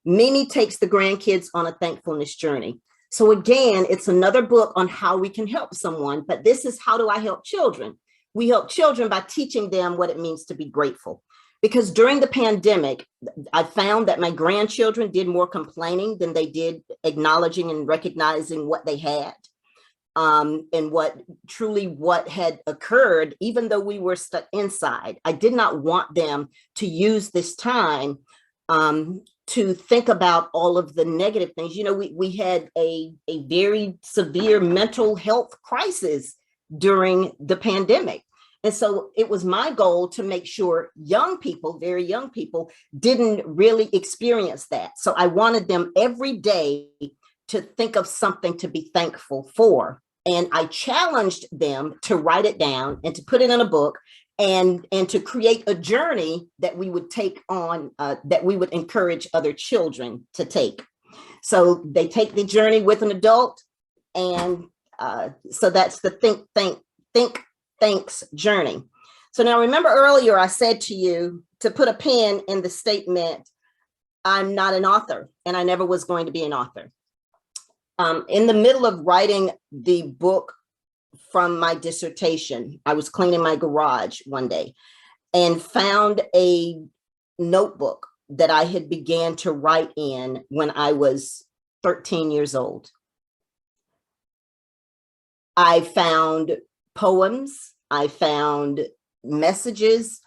[SPEAKER 5] Mimi takes the grandkids on a thankfulness journey. So again, it's another book on how we can help someone, but this is how do I help children? We help children by teaching them what it means to be grateful. Because during the pandemic, I found that my grandchildren did more complaining than they did acknowledging and recognizing what they had. And what had occurred, even though we were stuck inside. I did not want them to use this time to think about all of the negative things. You know, we had a very severe mental health crisis during the pandemic. And so it was my goal to make sure young people, very young people, didn't really experience that. So I wanted them every day to think of something to be thankful for. And I challenged them to write it down and to put it in a book and to create a journey that we would take on, that we would encourage other children to take. So they take the journey with an adult. And so that's the Think Thanks journey. So now remember earlier I said to you to put a pin in the statement, I'm not an author and I never was going to be an author. In the middle of writing the book from my dissertation, I was cleaning my garage one day and found a notebook that I had began to write in when I was 13 years old. I found poems, I found messages,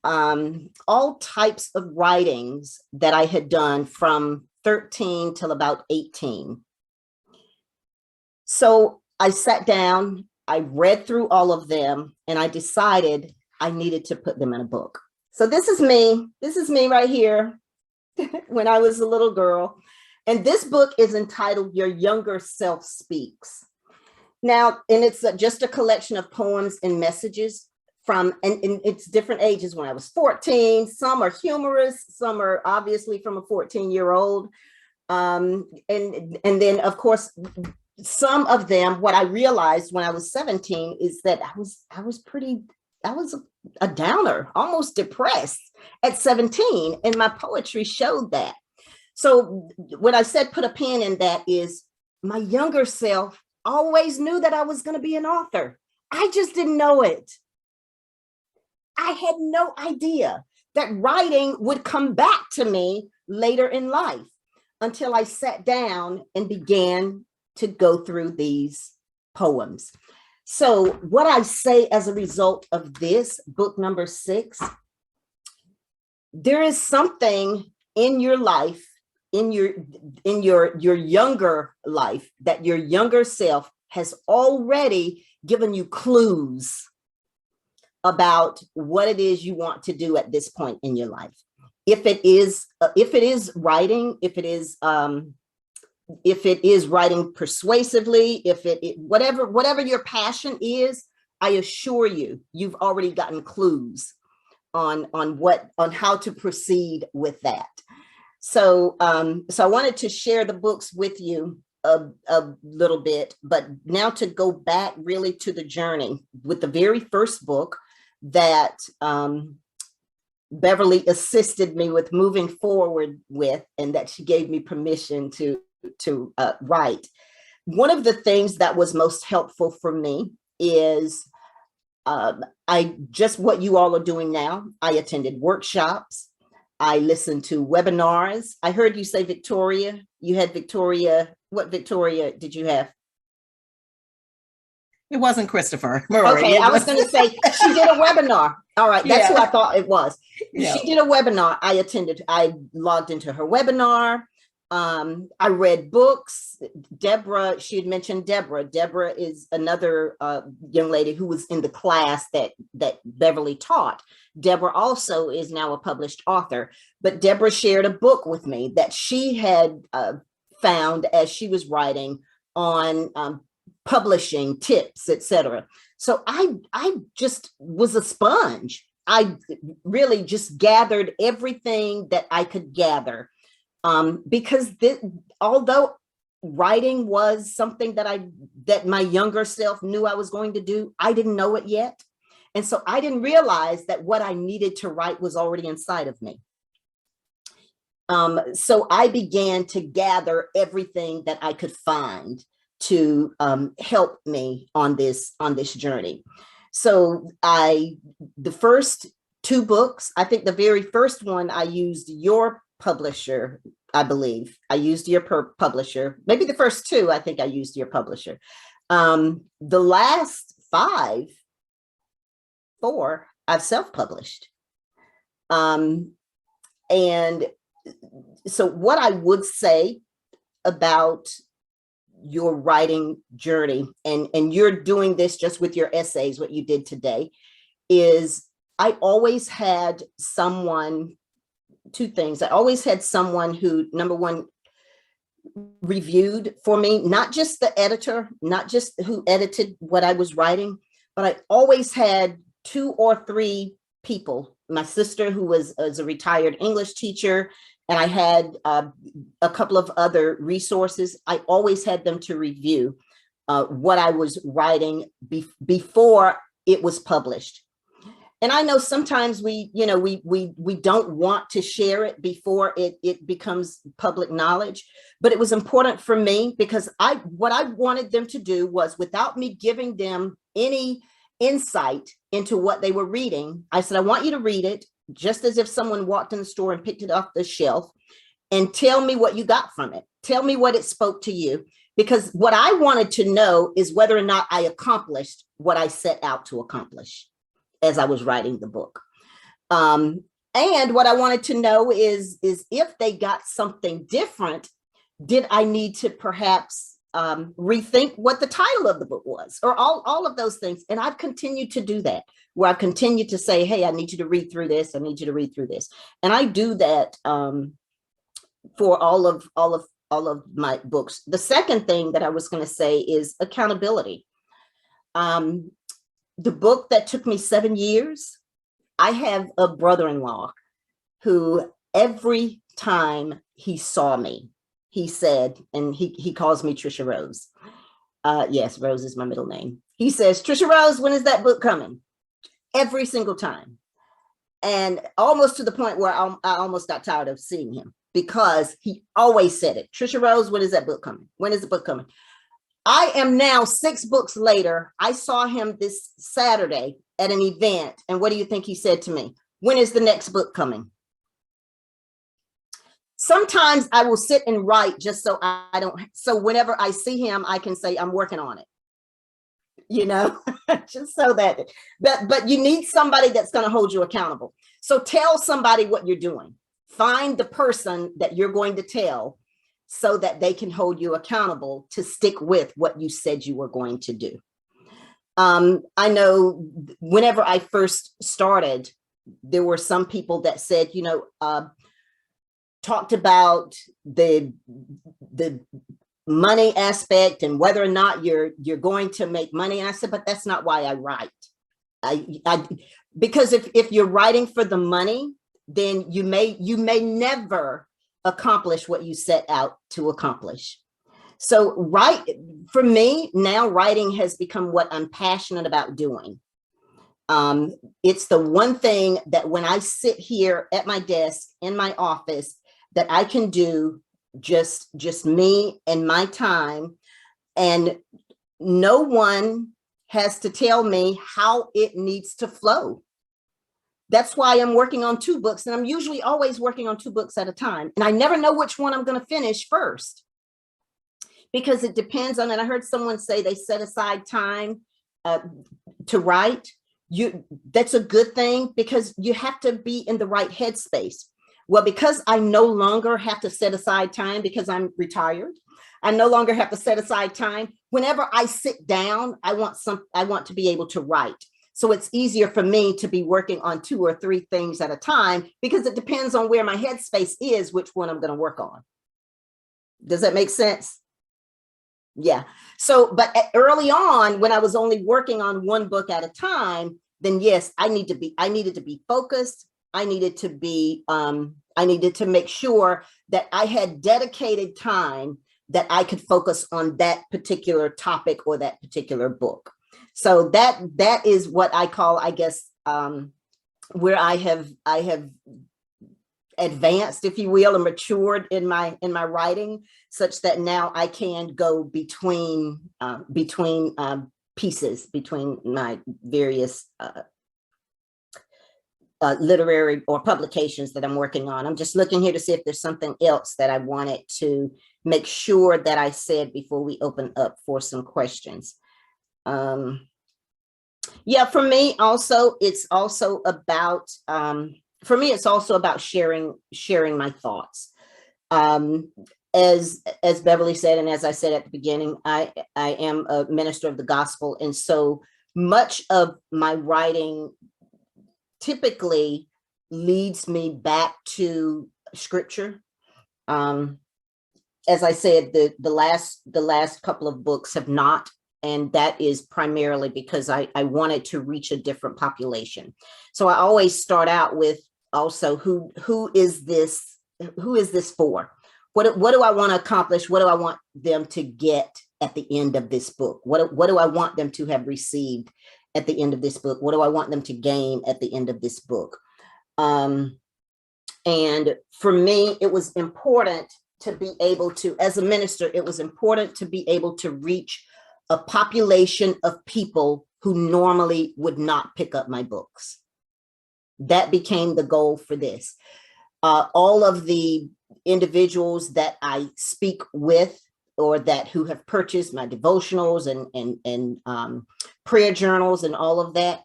[SPEAKER 5] all types of writings that I had done from 13 till about 18. So I sat down, I read through all of them, and I decided I needed to put them in a book. So this is me right here when I was a little girl. And this book is entitled Your Younger Self Speaks. Now, and it's just a collection of poems and messages from, and it's different ages. When I was 14, some are humorous, some are obviously from a 14-year-old. And then of course, some of them, what I realized when I was 17 is that I was a downer, almost depressed at 17. And my poetry showed that. So what I said, put a pin in that, is my younger self always knew that I was going to be an author. I just didn't know it. I had no idea that writing would come back to me later in life until I sat down and began to go through these poems. So what I say as a result of this book number 6 there is something in your life, in your younger life, that your younger self has already given you clues about what it is you want to do at this point in your life. If it is writing, if it is writing persuasively, whatever your passion is, I assure you, you've already gotten clues on how to proceed with that. So so I wanted to share the books with you a little bit, but now to go back really to the journey with the very first book that Beverly assisted me with moving forward with, and that she gave me permission to write. One of the things that was most helpful for me is what you all are doing now. I attended workshops. I listened to webinars. I heard you say Victoria. You had Victoria. What Victoria did you have?
[SPEAKER 1] It wasn't Christopher Murray.
[SPEAKER 5] Okay, I was going to say she did a webinar. All right, that's who I thought it was.
[SPEAKER 1] Yeah.
[SPEAKER 5] She did a webinar. I attended. I logged into her webinar. I read books. Deborah, she had mentioned Deborah. Deborah is another young lady who was in the class that Beverly taught. Deborah also is now a published author, but Deborah shared a book with me that she had found as she was writing on publishing tips, etc. So I just was a sponge. I really just gathered everything that I could gather. Because although writing was something that my younger self knew I was going to do, I didn't know it yet. And so I didn't realize that what I needed to write was already inside of me. So I began to gather everything that I could find to help me on this journey. So the first two books, I think the very first one I used your publisher, I believe. I used your publisher. Maybe the first two, I think I used your publisher. The last four, I've self-published. And so what I would say about your writing journey, and you're doing this just with your essays, what you did today, is I always had someone, two things. I always had someone who, number one, reviewed for me, not just the editor, not just who edited what I was writing, but I always had 2 or 3 people. My sister, who was a retired English teacher, and I had a couple of other resources. I always had them to review what I was writing before it was published. And I know sometimes we don't want to share it before it becomes public knowledge, but it was important for me because what I wanted them to do was, without me giving them any insight into what they were reading, I said, I want you to read it just as if someone walked in the store and picked it off the shelf, and tell me what you got from it. Tell me what it spoke to you, because what I wanted to know is whether or not I accomplished what I set out to accomplish as I was writing the book. And what I wanted to know is if they got something different, did I need to perhaps rethink what the title of the book was, or all of those things. And I've continued to do that, where I continue to say, hey, I need you to read through this. I need you to read through this. And I do that for all of my books. The second thing that I was going to say is accountability. The book that took me 7 years, I have a brother-in-law who every time he saw me, he said, and he calls me Trisha Rose. Yes, Rose is my middle name. He says, Trisha Rose, when is that book coming? Every single time. And almost to the point where I almost got tired of seeing him, because he always said it. Trisha Rose, when is that book coming? When is the book coming? I am now 6 books later. I saw him this Saturday at an event. And what do you think he said to me? When is the next book coming? Sometimes I will sit and write just so so whenever I see him, I can say I'm working on it. you know, just so that, but you need somebody that's going to hold you accountable. So tell somebody what you're doing. Find the person that you're going to tell so that they can hold you accountable to stick with what you said you were going to do. I know whenever I first started, there were some people that said, you know, talked about the money aspect and whether or not you're going to make money. And I said, but that's not why I write. Because if you're writing for the money, then you may never accomplish what you set out to accomplish. So for me now, writing has become what I'm passionate about doing. It's the one thing that when I sit here at my desk in my office that I can do just me and my time, and no one has to tell me how it needs to flow. That's why I'm working on 2 books, and I'm usually always working on 2 books at a time. And I never know which one I'm going to finish first because it depends on it. I heard someone say they set aside time to write. That's a good thing because you have to be in the right headspace. Well, because I no longer have to set aside time because I'm retired, I no longer have to set aside time. Whenever I sit down, I want to be able to write. So it's easier for me to be working on 2 or 3 things at a time because it depends on where my headspace is, which one I'm going to work on. Does that make sense? Yeah. So, but early on, when I was only working on 1 book at a time, then yes, I needed to be focused. I needed to make sure that I had dedicated time that I could focus on that particular topic or that particular book. So that is what I call, I guess, where I have advanced, if you will, and matured in my writing, such that now I can go between pieces, between my various literary or publications that I'm working on. I'm just looking here to see if there's something else that I wanted to make sure that I said before we open up for some questions. Yeah, for me also, it's also about, sharing my thoughts. As Beverly said, and as I said at the beginning, I am a minister of the gospel. And so much of my writing typically leads me back to scripture. As I said, the last couple of books have not, and that is primarily because I wanted to reach a different population. So I always start out with also who is this for? What do I want to accomplish? What do I want them to get at the end of this book? What do I want them to have received at the end of this book? What do I want them to gain at the end of this book? And for me, it was important to be able to, as a minister, it was important to be able to reach a population of people who normally would not pick up my books. That became the goal for this. All of the individuals that I speak with, or that who have purchased my devotionals and prayer journals and all of that,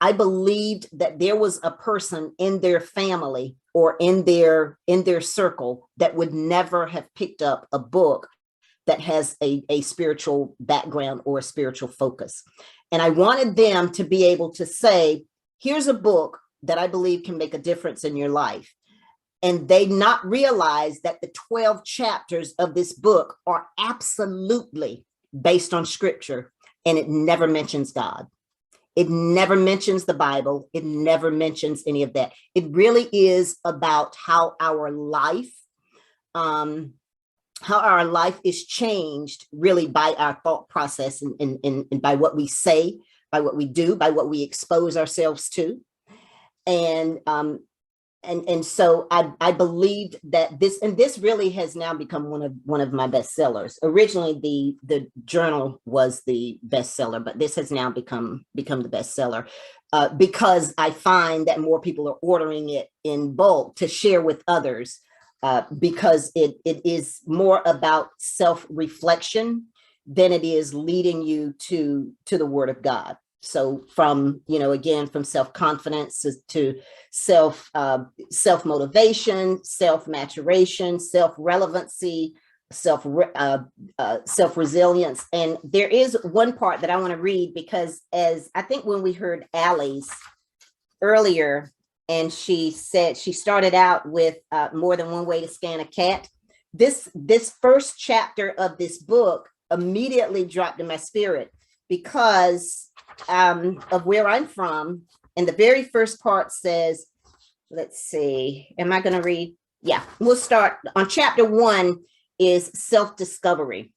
[SPEAKER 5] I believed that there was a person in their family or in their circle that would never have picked up a book that has a spiritual background or a spiritual focus. And I wanted them to be able to say, here's a book that I believe can make a difference in your life. And they not realize that the 12 chapters of this book are absolutely based on scripture, and it never mentions God. It never mentions the Bible. It never mentions any of that. It really is about how our life is changed really by our thought process and by what we say, by what we do, by what we expose ourselves to. And so I believed that this really has now become one of my bestsellers. Originally, the journal was the bestseller, but this has now become the bestseller because I find that more people are ordering it in bulk to share with others because it is more about self-reflection than it is leading you to the Word of God. So from, again, from self-confidence to self-motivation, self-maturation, self-relevancy, self-resilience. And there is one part that I want to read, because as I think when we heard Allie's earlier, and she said she started out with more than one way to scan a cat. This first chapter of this book immediately dropped in my spirit because of where I'm from. And the very first part says, let's see, am I going to read? Yeah, we'll start on chapter 1 is self-discovery.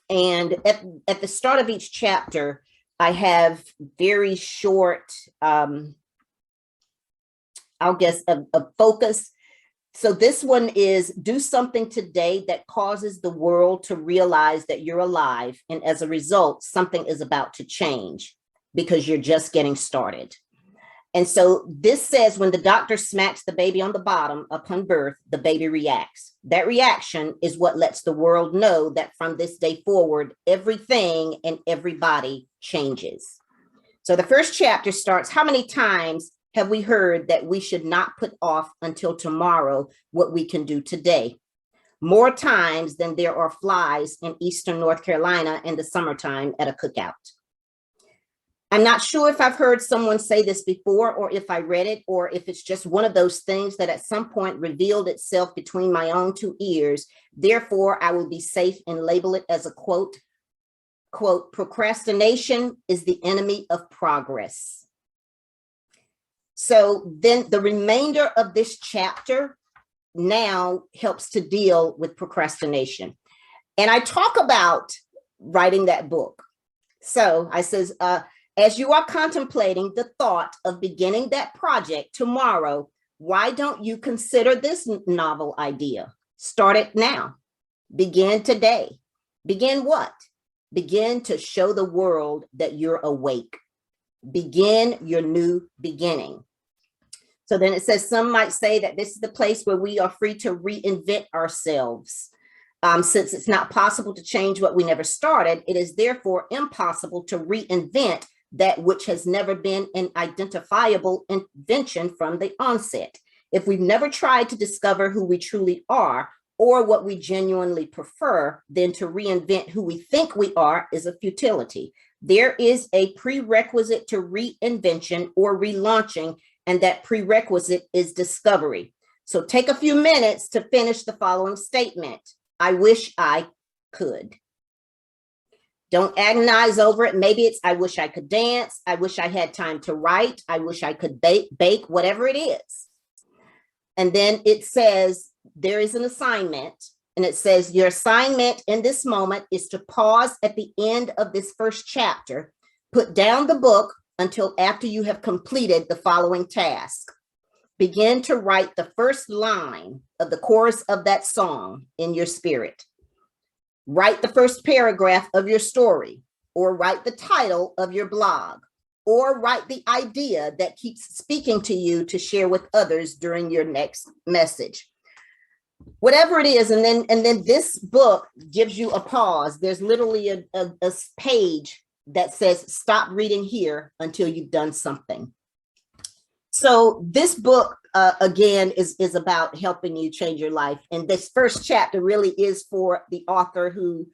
[SPEAKER 5] And at the start of each chapter, I have very short, I'll guess, a focus. So this one is do something today that causes the world to realize that you're alive. And as a result, something is about to change because you're just getting started. And so this says when the doctor smacks the baby on the bottom upon birth, the baby reacts. That reaction is what lets the world know that from this day forward, everything and everybody changes. So the first chapter starts, how many times have we heard that we should not put off until tomorrow what we can do today? More times than there are flies in Eastern North Carolina in the summertime at a cookout. I'm not sure if I've heard someone say this before, or if I read it, or if it's just one of those things that at some point revealed itself between my own two ears. Therefore, I will be safe and label it as a quote, procrastination is the enemy of progress. So then the remainder of this chapter now helps to deal with procrastination. And I talk about writing that book. So I says, as you are contemplating the thought of beginning that project tomorrow, why don't you consider this novel idea? Start it now. Begin today. Begin what? Begin to show the world that you're awake. Begin your new beginning. So then it says, some might say that this is the place where we are free to reinvent ourselves. Since it's not possible to change what we never started, it is therefore impossible to reinvent that which has never been an identifiable invention from the onset. If we've never tried to discover who we truly are or what we genuinely prefer, then to reinvent who we think we are is a futility. There is a prerequisite to reinvention or relaunching, and that prerequisite is discovery. So take a few minutes to finish the following statement. I wish I could. Don't agonize over it. Maybe it's, I wish I could dance. I wish I had time to write. I wish I could bake, whatever it is. And then it says, there is an assignment. And it says, your assignment in this moment is to pause at the end of this first chapter, put down the book until after you have completed the following task. Begin to write the first line of the chorus of that song in your spirit. Write the first paragraph of your story, or write the title of your blog, or write the idea that keeps speaking to you to share with others during your next message. Whatever it is, and then this book gives you a pause. There's literally a page that says, stop reading here until you've done something. So this book, again, is about helping you change your life. And this first chapter really is for the author who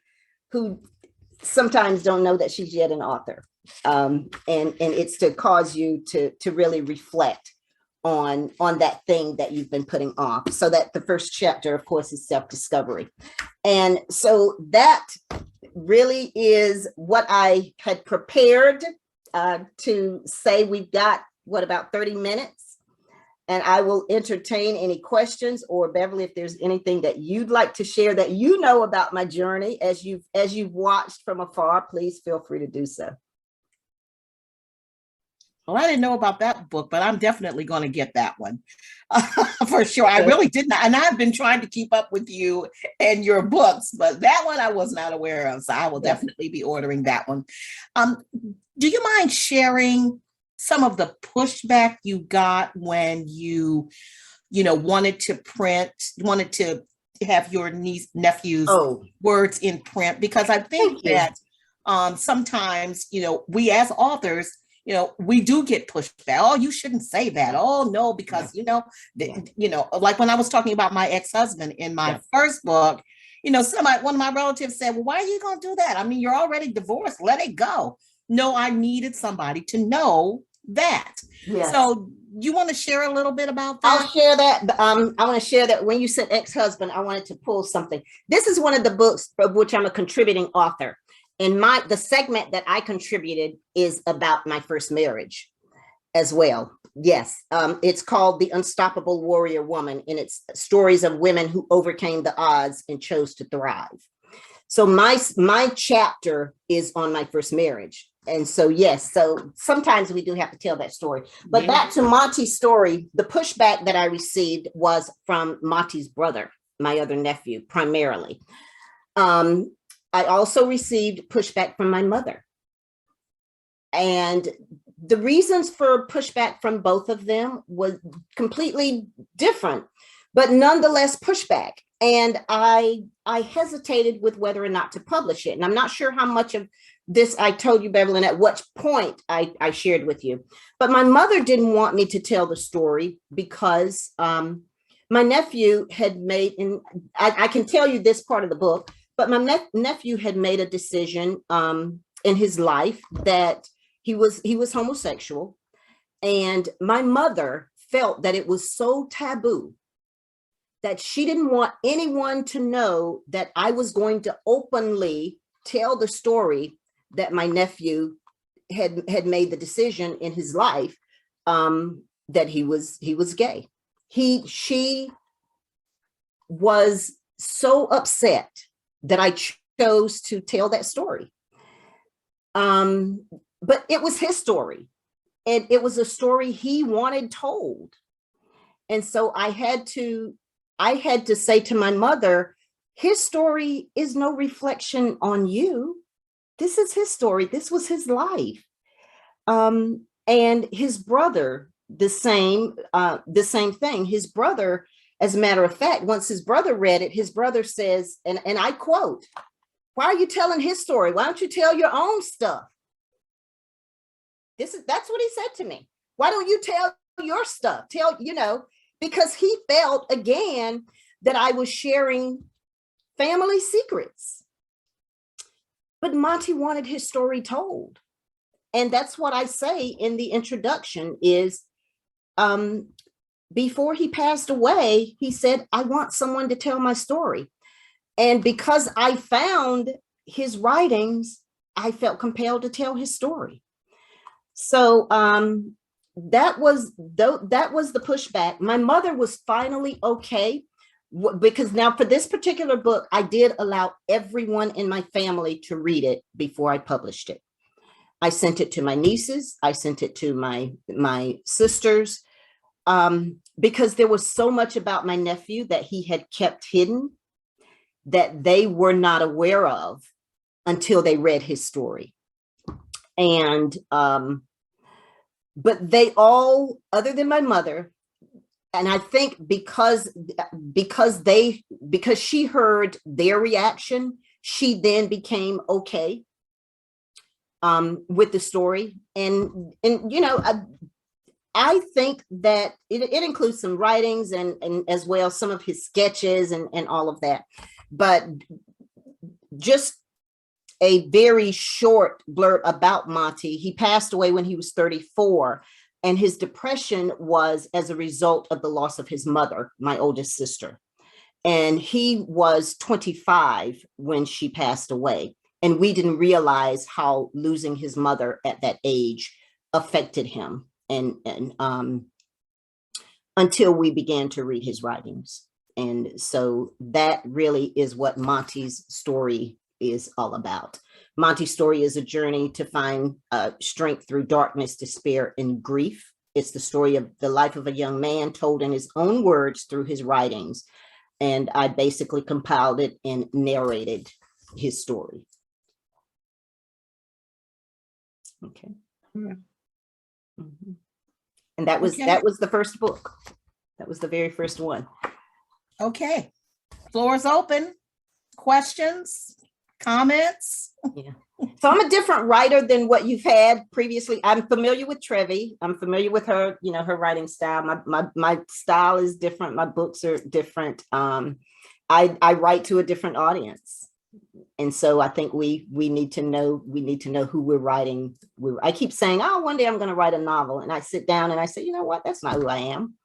[SPEAKER 5] sometimes don't know that she's yet an author. And it's to cause you to really reflect on that thing that you've been putting off. So that the first chapter, of course, is self-discovery. And so that really is what I had prepared to say. We've got, what, about 30 minutes? And I will entertain any questions, or Beverly, if there's anything that you'd like to share that you know about my journey as you've watched from afar, please feel free to do so.
[SPEAKER 1] Well, I didn't know about that book, but I'm definitely going to get that one for sure. I really didn't. And I've been trying to keep up with you and your books, but that one I was not aware of. So I will definitely be ordering that one. Do you mind sharing some of the pushback you got when you wanted to have your niece, nephew's
[SPEAKER 5] Oh,
[SPEAKER 1] words in print, because I think
[SPEAKER 5] Thank you.
[SPEAKER 1] that sometimes, we as authors, we do get pushed back. Oh, you shouldn't say that. Oh, no, because like when I was talking about my ex-husband in my
[SPEAKER 5] Yeah.
[SPEAKER 1] first book, one of my relatives said, well, why are you going to do that? I mean, you're already divorced. Let it go. No, I needed somebody to know that.
[SPEAKER 5] yes.
[SPEAKER 1] So you want to share a little bit about
[SPEAKER 5] I'll
[SPEAKER 1] that?
[SPEAKER 5] share that. I want to share that when you said ex-husband, I wanted to pull something. This is one of the books of which I'm a contributing author. And the segment that I contributed is about my first marriage as well. Yes, it's called The Unstoppable Warrior Woman, and it's stories of women who overcame the odds and chose to thrive. So my chapter is on my first marriage. And so, yes, so sometimes we do have to tell that story. But back to Monty's story, the pushback that I received was from Monty's brother, my other nephew, primarily. I also received pushback from my mother. And the reasons for pushback from both of them was completely different, but nonetheless pushback. And I hesitated with whether or not to publish it. And I'm not sure how much of this I told you, Beverly, and at what point I shared with you. But my mother didn't want me to tell the story because my nephew had made, and I can tell you this part of the book, but my nephew had made a decision in his life that he was homosexual. And my mother felt that it was so taboo that she didn't want anyone to know that I was going to openly tell the story that my nephew had made the decision in his life that he was gay. She was so upset that I chose to tell that story. But it was his story, and it was a story he wanted told. And so I had to say to my mother, his story is no reflection on you. This is his story. This was his life. And his brother, the same thing. His brother, as a matter of fact, once his brother read it, his brother says, and I quote, "Why are you telling his story? Why don't you tell your own stuff?" That's what he said to me. Why don't you tell your stuff? Because he felt again that I was sharing family secrets. But Monty wanted his story told. And that's what I say in the introduction is, before he passed away, he said, I want someone to tell my story. And because I found his writings, I felt compelled to tell his story. So that was the pushback. My mother was finally okay, because now for this particular book, I did allow everyone in my family to read it before I published it. I sent it to my nieces. I sent it to my sisters, because there was so much about my nephew that he had kept hidden that they were not aware of until they read his story. And but they all, other than my mother, and I think because she heard their reaction, she then became okay with the story. And I think that it includes some writings and as well some of his sketches and all of that. But just a very short blurb about Monty. He passed away when he was 34, and his depression was as a result of the loss of his mother, my oldest sister. And he was 25 when she passed away. And we didn't realize how losing his mother at that age affected him. And until we began to read his writings. And so that really is what Monty's story is all about. Monty's story is a journey to find strength through darkness, despair, and grief. It's the story of the life of a young man told in his own words through his writings. And I basically compiled it and narrated his story. Okay.
[SPEAKER 2] Yeah.
[SPEAKER 5] Mm-hmm. And that was
[SPEAKER 1] Okay.
[SPEAKER 5] the first book. That was the very first one.
[SPEAKER 1] Okay. Floor is open. Questions, comments?
[SPEAKER 5] So I'm a different writer than what you've had previously. I'm familiar with Trevi. I'm familiar with her, her writing style. My style is different. My books are different. I write to a different audience. And so I think we need to know who we're writing. I keep saying, oh, one day I'm going to write a novel. And I sit down and I say, you know what? That's not who I am.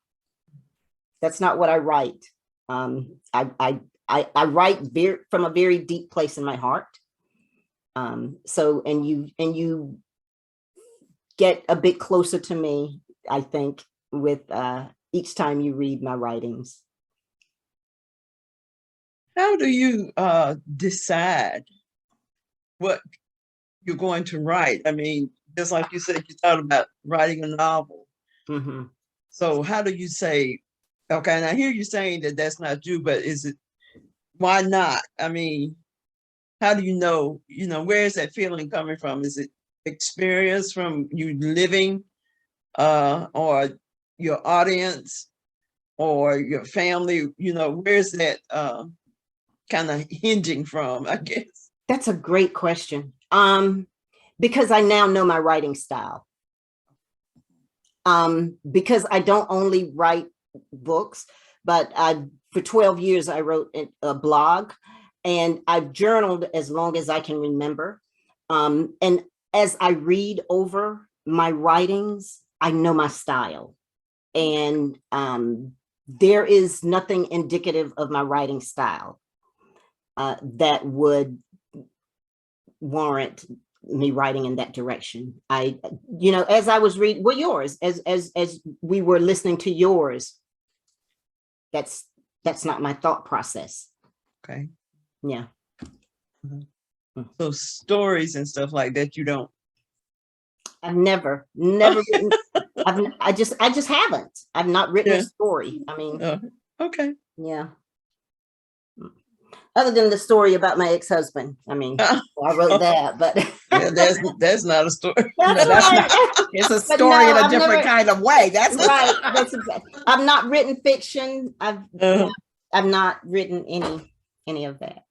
[SPEAKER 5] That's not what I write. I write from a very deep place in my heart. So, and you get a bit closer to me, I think, with each time you read my writings.
[SPEAKER 2] How do you decide what you're going to write? I mean, just like you said, you thought about writing a novel.
[SPEAKER 5] Mm-hmm.
[SPEAKER 2] So how do you say, okay, and I hear you saying that that's not you, but why not? I mean, how do you know, where is that feeling coming from? Is it experience from you living or your audience or your family? Where's that kind of hinging from, I guess?
[SPEAKER 5] That's a great question. Because I now know my writing style. Because I don't only write books, but for 12 years, I wrote a blog and I've journaled as long as I can remember. And as I read over my writings, I know my style. And there is nothing indicative of my writing style that would warrant me writing in that direction. As I was reading, yours, as we were listening to yours, that's not my thought process.
[SPEAKER 2] Okay.
[SPEAKER 5] Yeah.
[SPEAKER 2] So stories and stuff like that, you don't?
[SPEAKER 5] I've never written. I just haven't. I've not written a story. I mean,
[SPEAKER 2] okay.
[SPEAKER 5] Yeah. Other than the story about my ex-husband. I mean, I wrote that, but
[SPEAKER 2] yeah, that's not a story.
[SPEAKER 5] That's right.
[SPEAKER 1] It's a story in a different kind of way. That's
[SPEAKER 5] right. That's exactly. I've not written fiction. I've not written any of that.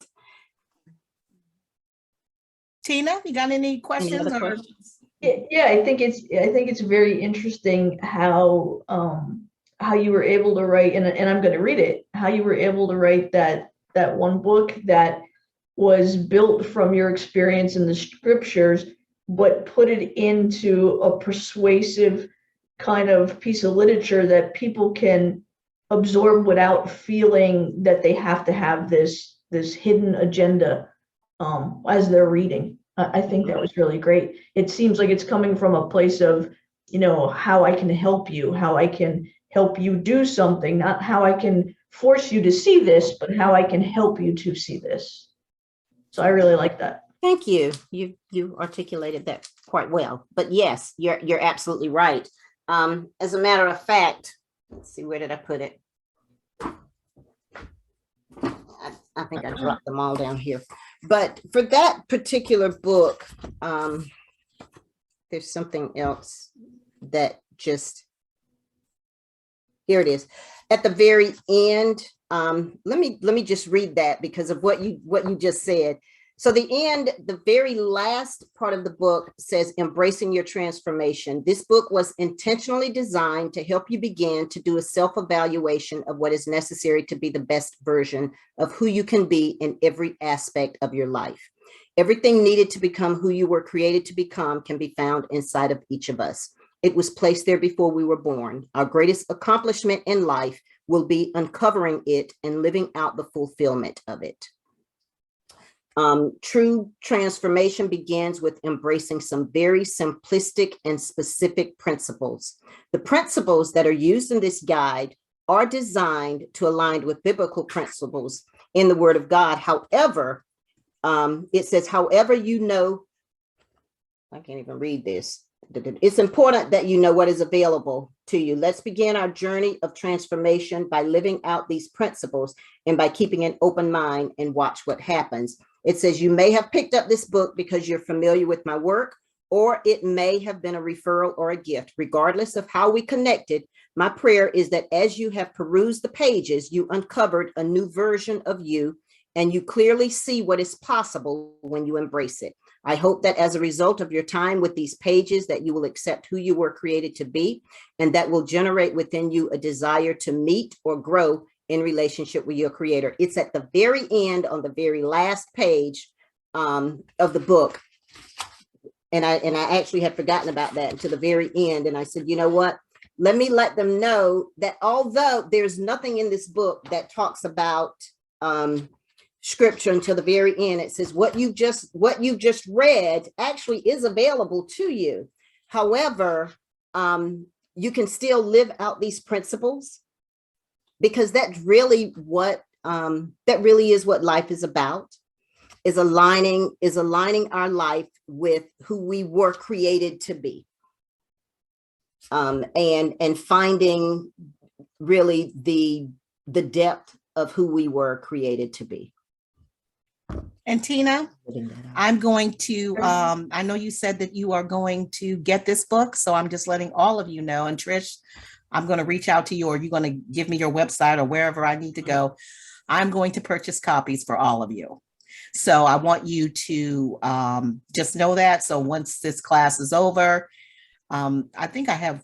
[SPEAKER 1] Tina, you got any questions?
[SPEAKER 5] Any other questions?
[SPEAKER 4] Yeah, I think it's very interesting how you were able to write, and I'm going to read it, how you were able to write that one book that was built from your experience in the scriptures, but put it into a persuasive kind of piece of literature that people can absorb without feeling that they have to have this hidden agenda as they're reading. I think that was really great. It seems like it's coming from a place of, how I can help you, how I can help you do something, not how I can force you to see this, but how I can help you to see this. So I really like that.
[SPEAKER 5] Thank you. You articulated that quite well. But yes, you're absolutely right. As a matter of fact, let's see, where did I put it? I think I dropped them all down here. But for that particular book, there's something else that just, here it is. At the very end, let me just read that because of what you just said. So the very last part of the book says, embracing your transformation. This book was intentionally designed to help you begin to do a self-evaluation of what is necessary to be the best version of who you can be in every aspect of your life. Everything needed to become who you were created to become can be found inside of each of us. It was placed there before we were born. Our greatest accomplishment in life will be uncovering it and living out the fulfillment of it. True transformation begins with embracing some very simplistic and specific principles. The principles that are used in this guide are designed to align with biblical principles in the Word of God. However, it says, however, I can't even read this. It's important that you know what is available to you. Let's begin our journey of transformation by living out these principles and by keeping an open mind and watch what happens. It says you may have picked up this book because you're familiar with my work, or it may have been a referral or a gift. Regardless of how we connected, My prayer is that as you have perused the pages, you uncovered a new version of you, and you clearly see what is possible when you embrace it. I hope that as a result of your time with these pages, that you will accept who you were created to be, and that will generate within you a desire to meet or grow in relationship with your creator. It's at the very end, on the very last page of the book. And I actually had forgotten about that until the very end. And I said, you know what? Let me let them know that although there's nothing in this book that talks about scripture until the very end, it says what you just read actually is available to you. However, you can still live out these principles, because that's really what that really is what life is about, is aligning our life with who we were created to be, and finding really the depth of who we were created to be.
[SPEAKER 1] And Tina, I'm going to, I know you said that you are going to get this book, so I'm just letting all of you know. And Trish, I'm going to reach out to you, or you're going to give me your website or wherever I need to go. I'm going to purchase copies for all of you. So I want you to just know that. So once this class is over, I think I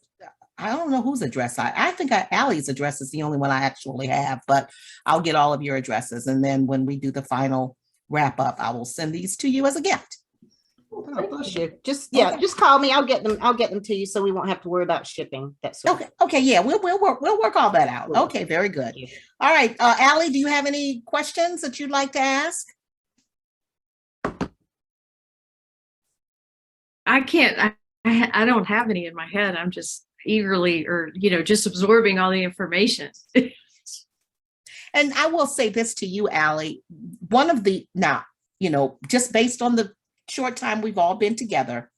[SPEAKER 1] don't know whose address I think Allie's address is the only one I actually have, but I'll get all of your addresses. And then when we do the final wrap up, I will send these to you as a gift.
[SPEAKER 5] Oh, bless you. Just call me. I'll get them to you, so we won't have to worry about shipping. That's
[SPEAKER 1] okay. Yeah, we'll work all that out. Okay, very good. All right, Allie, do you have any questions that you'd like to ask?
[SPEAKER 3] I can't. I don't have any in my head. I'm just eagerly, or just absorbing all the information.
[SPEAKER 1] And I will say this to you, Allie. Just based on the short time we've all been together,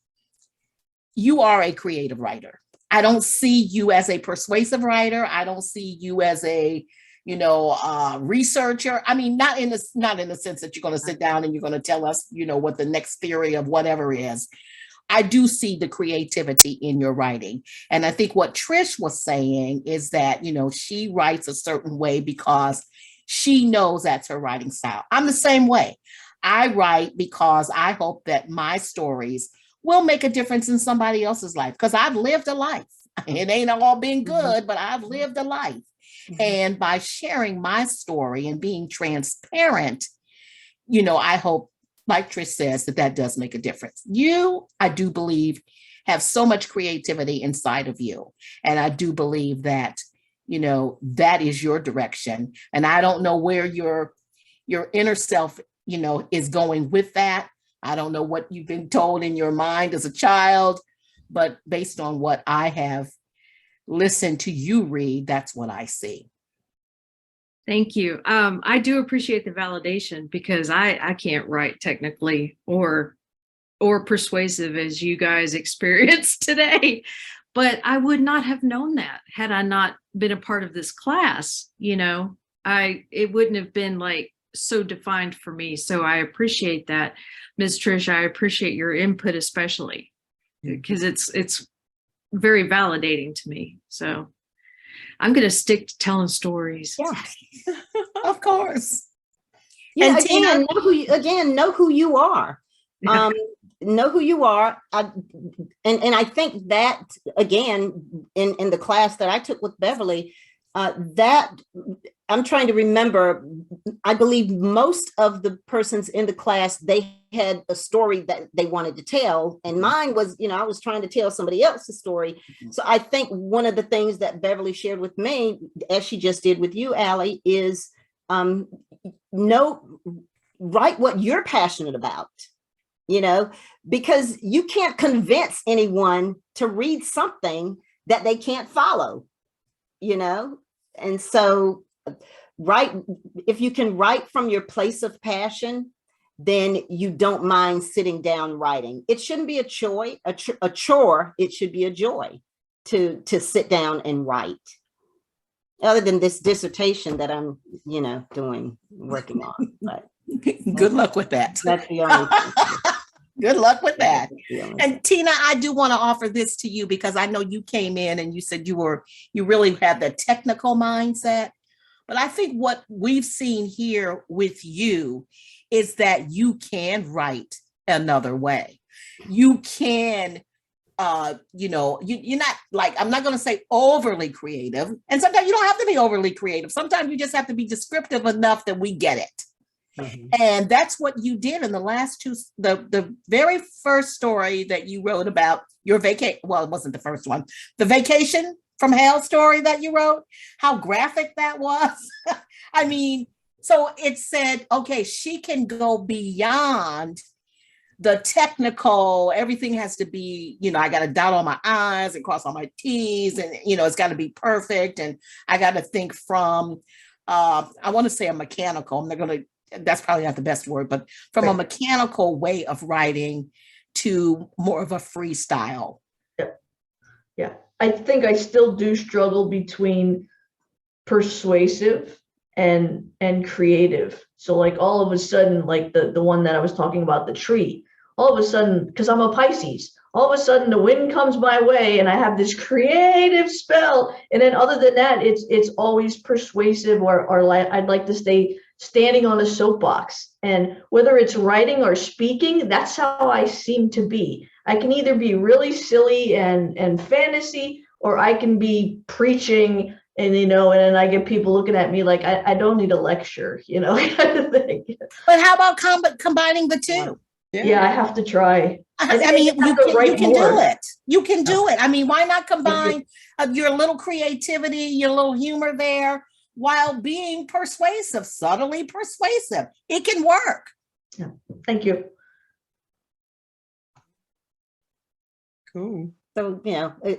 [SPEAKER 1] you are a creative writer. I don't see you as a persuasive writer. I don't see you as a, researcher. I mean, not in the sense that you're going to sit down and you're going to tell us, what the next theory of whatever is. I do see the creativity in your writing. And I think what Trish was saying is that, she writes a certain way because she knows that's her writing style. I'm the same way. I write because I hope that my stories will make a difference in somebody else's life, because I've lived a life. It ain't all been good, but I've lived a life. And by sharing my story and being transparent, I hope, like Trish says, that does make a difference. You, I do believe, have so much creativity inside of you. And I do believe that, that is your direction. And I don't know where your inner self, is going with that. I don't know what you've been told in your mind as a child, but based on what I have listened to you read, that's what I see.
[SPEAKER 3] Thank you. I do appreciate the validation, because I can't write technically or persuasive as you guys experienced today, but I would not have known that had I not been a part of this class. It wouldn't have been like so defined for me. So I appreciate that, Ms. Trish. I appreciate your input, especially because it's very validating to me. So I'm going to stick to telling stories.
[SPEAKER 5] Yeah,
[SPEAKER 1] of course.
[SPEAKER 5] Yeah,
[SPEAKER 1] and Tina,
[SPEAKER 5] know who you are. Know who you are. And I think that, again, in the class that I took with Beverly, that I'm trying to remember, I believe most of the persons in the class, they had a story that they wanted to tell. And mine was, I was trying to tell somebody else's story. So I think one of the things that Beverly shared with me, as she just did with you, Allie, is write what you're passionate about, because you can't convince anyone to read something that they can't follow, and so if you can write from your place of passion, then you don't mind sitting down writing. It shouldn't be a chore. It should be a joy to sit down and write. Other than this dissertation that I'm, working on. But
[SPEAKER 1] good luck with that.
[SPEAKER 5] That's the only thing.
[SPEAKER 1] Good luck with that.
[SPEAKER 5] feelings.
[SPEAKER 1] And Tina, I do want to offer this to you because I know you came in and you said you really had the technical mindset. But I think what we've seen here with you is that you can write another way. You can, you're not like, I'm not going to say overly creative. And sometimes you don't have to be overly creative. Sometimes you just have to be descriptive enough that we get it. And that's what you did in the last two, the very first story that you wrote about your vacation. Well, it wasn't the first one, the vacation from hell story that you wrote, how graphic that was. I mean, so it said, okay, she can go beyond the technical, everything has to be, I got to dot all my I's and cross all my T's and, it's got to be perfect. And I got to think from, I want to say a mechanical, that's probably not the best word, but from a mechanical way of writing to more of a freestyle.
[SPEAKER 4] Yeah. I think I still do struggle between persuasive and creative. So like all of a sudden, like the one that I was talking about, the tree, all of a sudden, because I'm a Pisces, all of a sudden the wind comes my way and I have this creative spell. And then other than that, it's always persuasive or like I'd like to stay standing on a soapbox. And whether it's writing or speaking, that's how I seem to be. I can either be really silly and fantasy, or I can be preaching and, and then I get people looking at me like, I don't need a lecture, kind of thing.
[SPEAKER 1] But how about combining the two?
[SPEAKER 4] Yeah, I have to try.
[SPEAKER 1] I mean, you can do it. You can do it. I mean, why not combine your little creativity, your little humor there, while being persuasive, subtly persuasive? It can work.
[SPEAKER 4] Yeah. Thank you.
[SPEAKER 2] Cool.
[SPEAKER 5] So,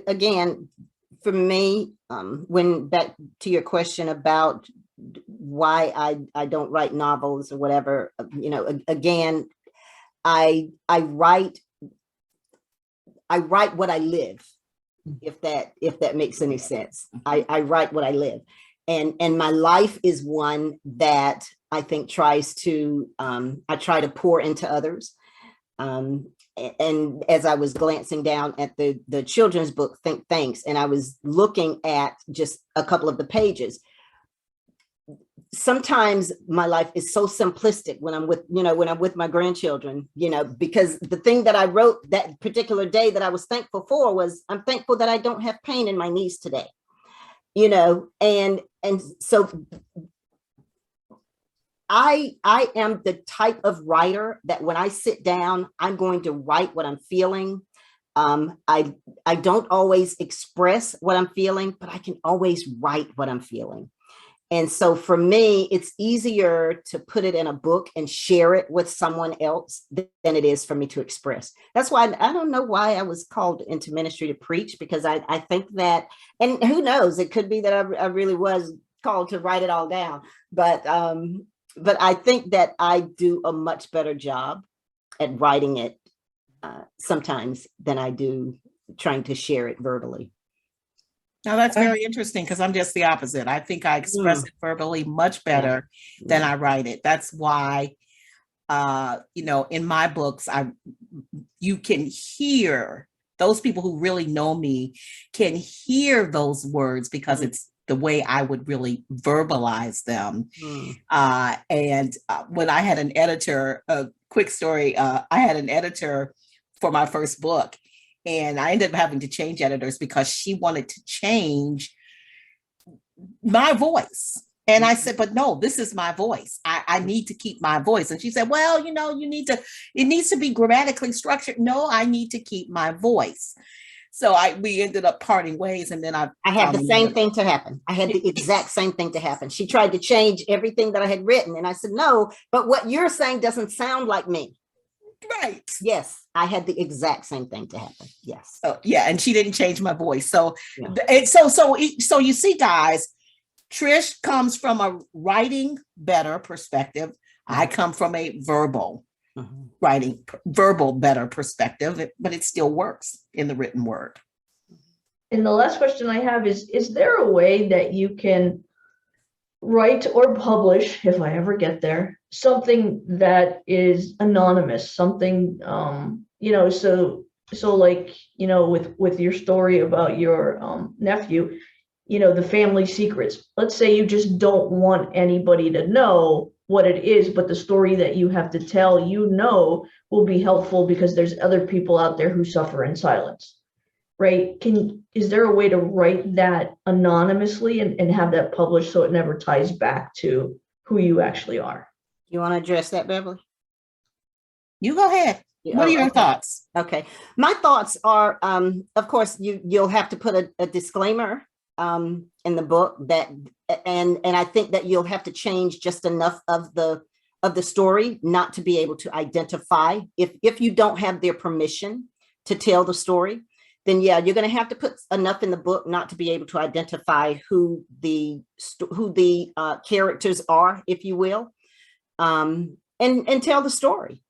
[SPEAKER 5] again, for me, when back to your question about why I don't write novels or whatever, again, I write what I live, if that makes any sense. I write what I live. And my life is one that I think tries to, I try to pour into others. And as I was glancing down at the children's book, Think Thanks, and I was looking at just a couple of the pages, sometimes my life is so simplistic when I'm with my grandchildren, because the thing that I wrote that particular day that I was thankful for was, I'm thankful that I don't have pain in my knees today, and so I am the type of writer that when I sit down, I'm going to write what I'm feeling. I don't always express what I'm feeling, but I can always write what I'm feeling. And so for me, it's easier to put it in a book and share it with someone else than it is for me to express. That's why I don't know why I was called into ministry to preach, because I think that, and who knows, it could be that I really was called to write it all down. But I think that I do a much better job at writing it sometimes than I do trying to share it verbally.
[SPEAKER 1] Now that's very interesting, because I'm just the opposite. I think I express it verbally much better than I write it. That's why, in my books, you can hear, those people who really know me can hear those words because it's the way I would really verbalize them. And when I had an editor, a quick story, I had an editor for my first book, and I ended up having to change editors because she wanted to change my voice. And I said, but no, this is my voice. I need to keep my voice. And she said, well, it needs to be grammatically structured. No, I need to keep my voice. So we ended up parting ways. And then I
[SPEAKER 5] had the same thing to happen. I had the exact same thing to happen. She tried to change everything that I had written. And I said, no, but what you're saying doesn't sound like me.
[SPEAKER 1] Right.
[SPEAKER 5] Yes, I had the exact same thing to happen. Yes.
[SPEAKER 1] Oh, yeah, and she didn't change my voice. So, so you see, guys, Trish comes from a writing better perspective. I come from a verbal better perspective, but it still works in the written word.
[SPEAKER 4] And the last question I have is there a way that you can write or publish, if I ever get there, something that is anonymous, something, so like, with your story about your nephew, the family secrets. Let's say you just don't want anybody to know what it is, but the story that you have to tell, will be helpful because there's other people out there who suffer in silence, right? Is there a way to write that anonymously and have that published so it never ties back to who you actually are?
[SPEAKER 5] You want to address that, Beverly?
[SPEAKER 1] You go ahead. What are your
[SPEAKER 5] Okay.
[SPEAKER 1] thoughts?
[SPEAKER 5] Okay, my thoughts are, of course, you'll have to put a disclaimer in the book that, and I think that you'll have to change just enough of the story not to be able to identify. If you don't have their permission to tell the story, then yeah, you're going to have to put enough in the book not to be able to identify who the characters are, if you will, and tell the story.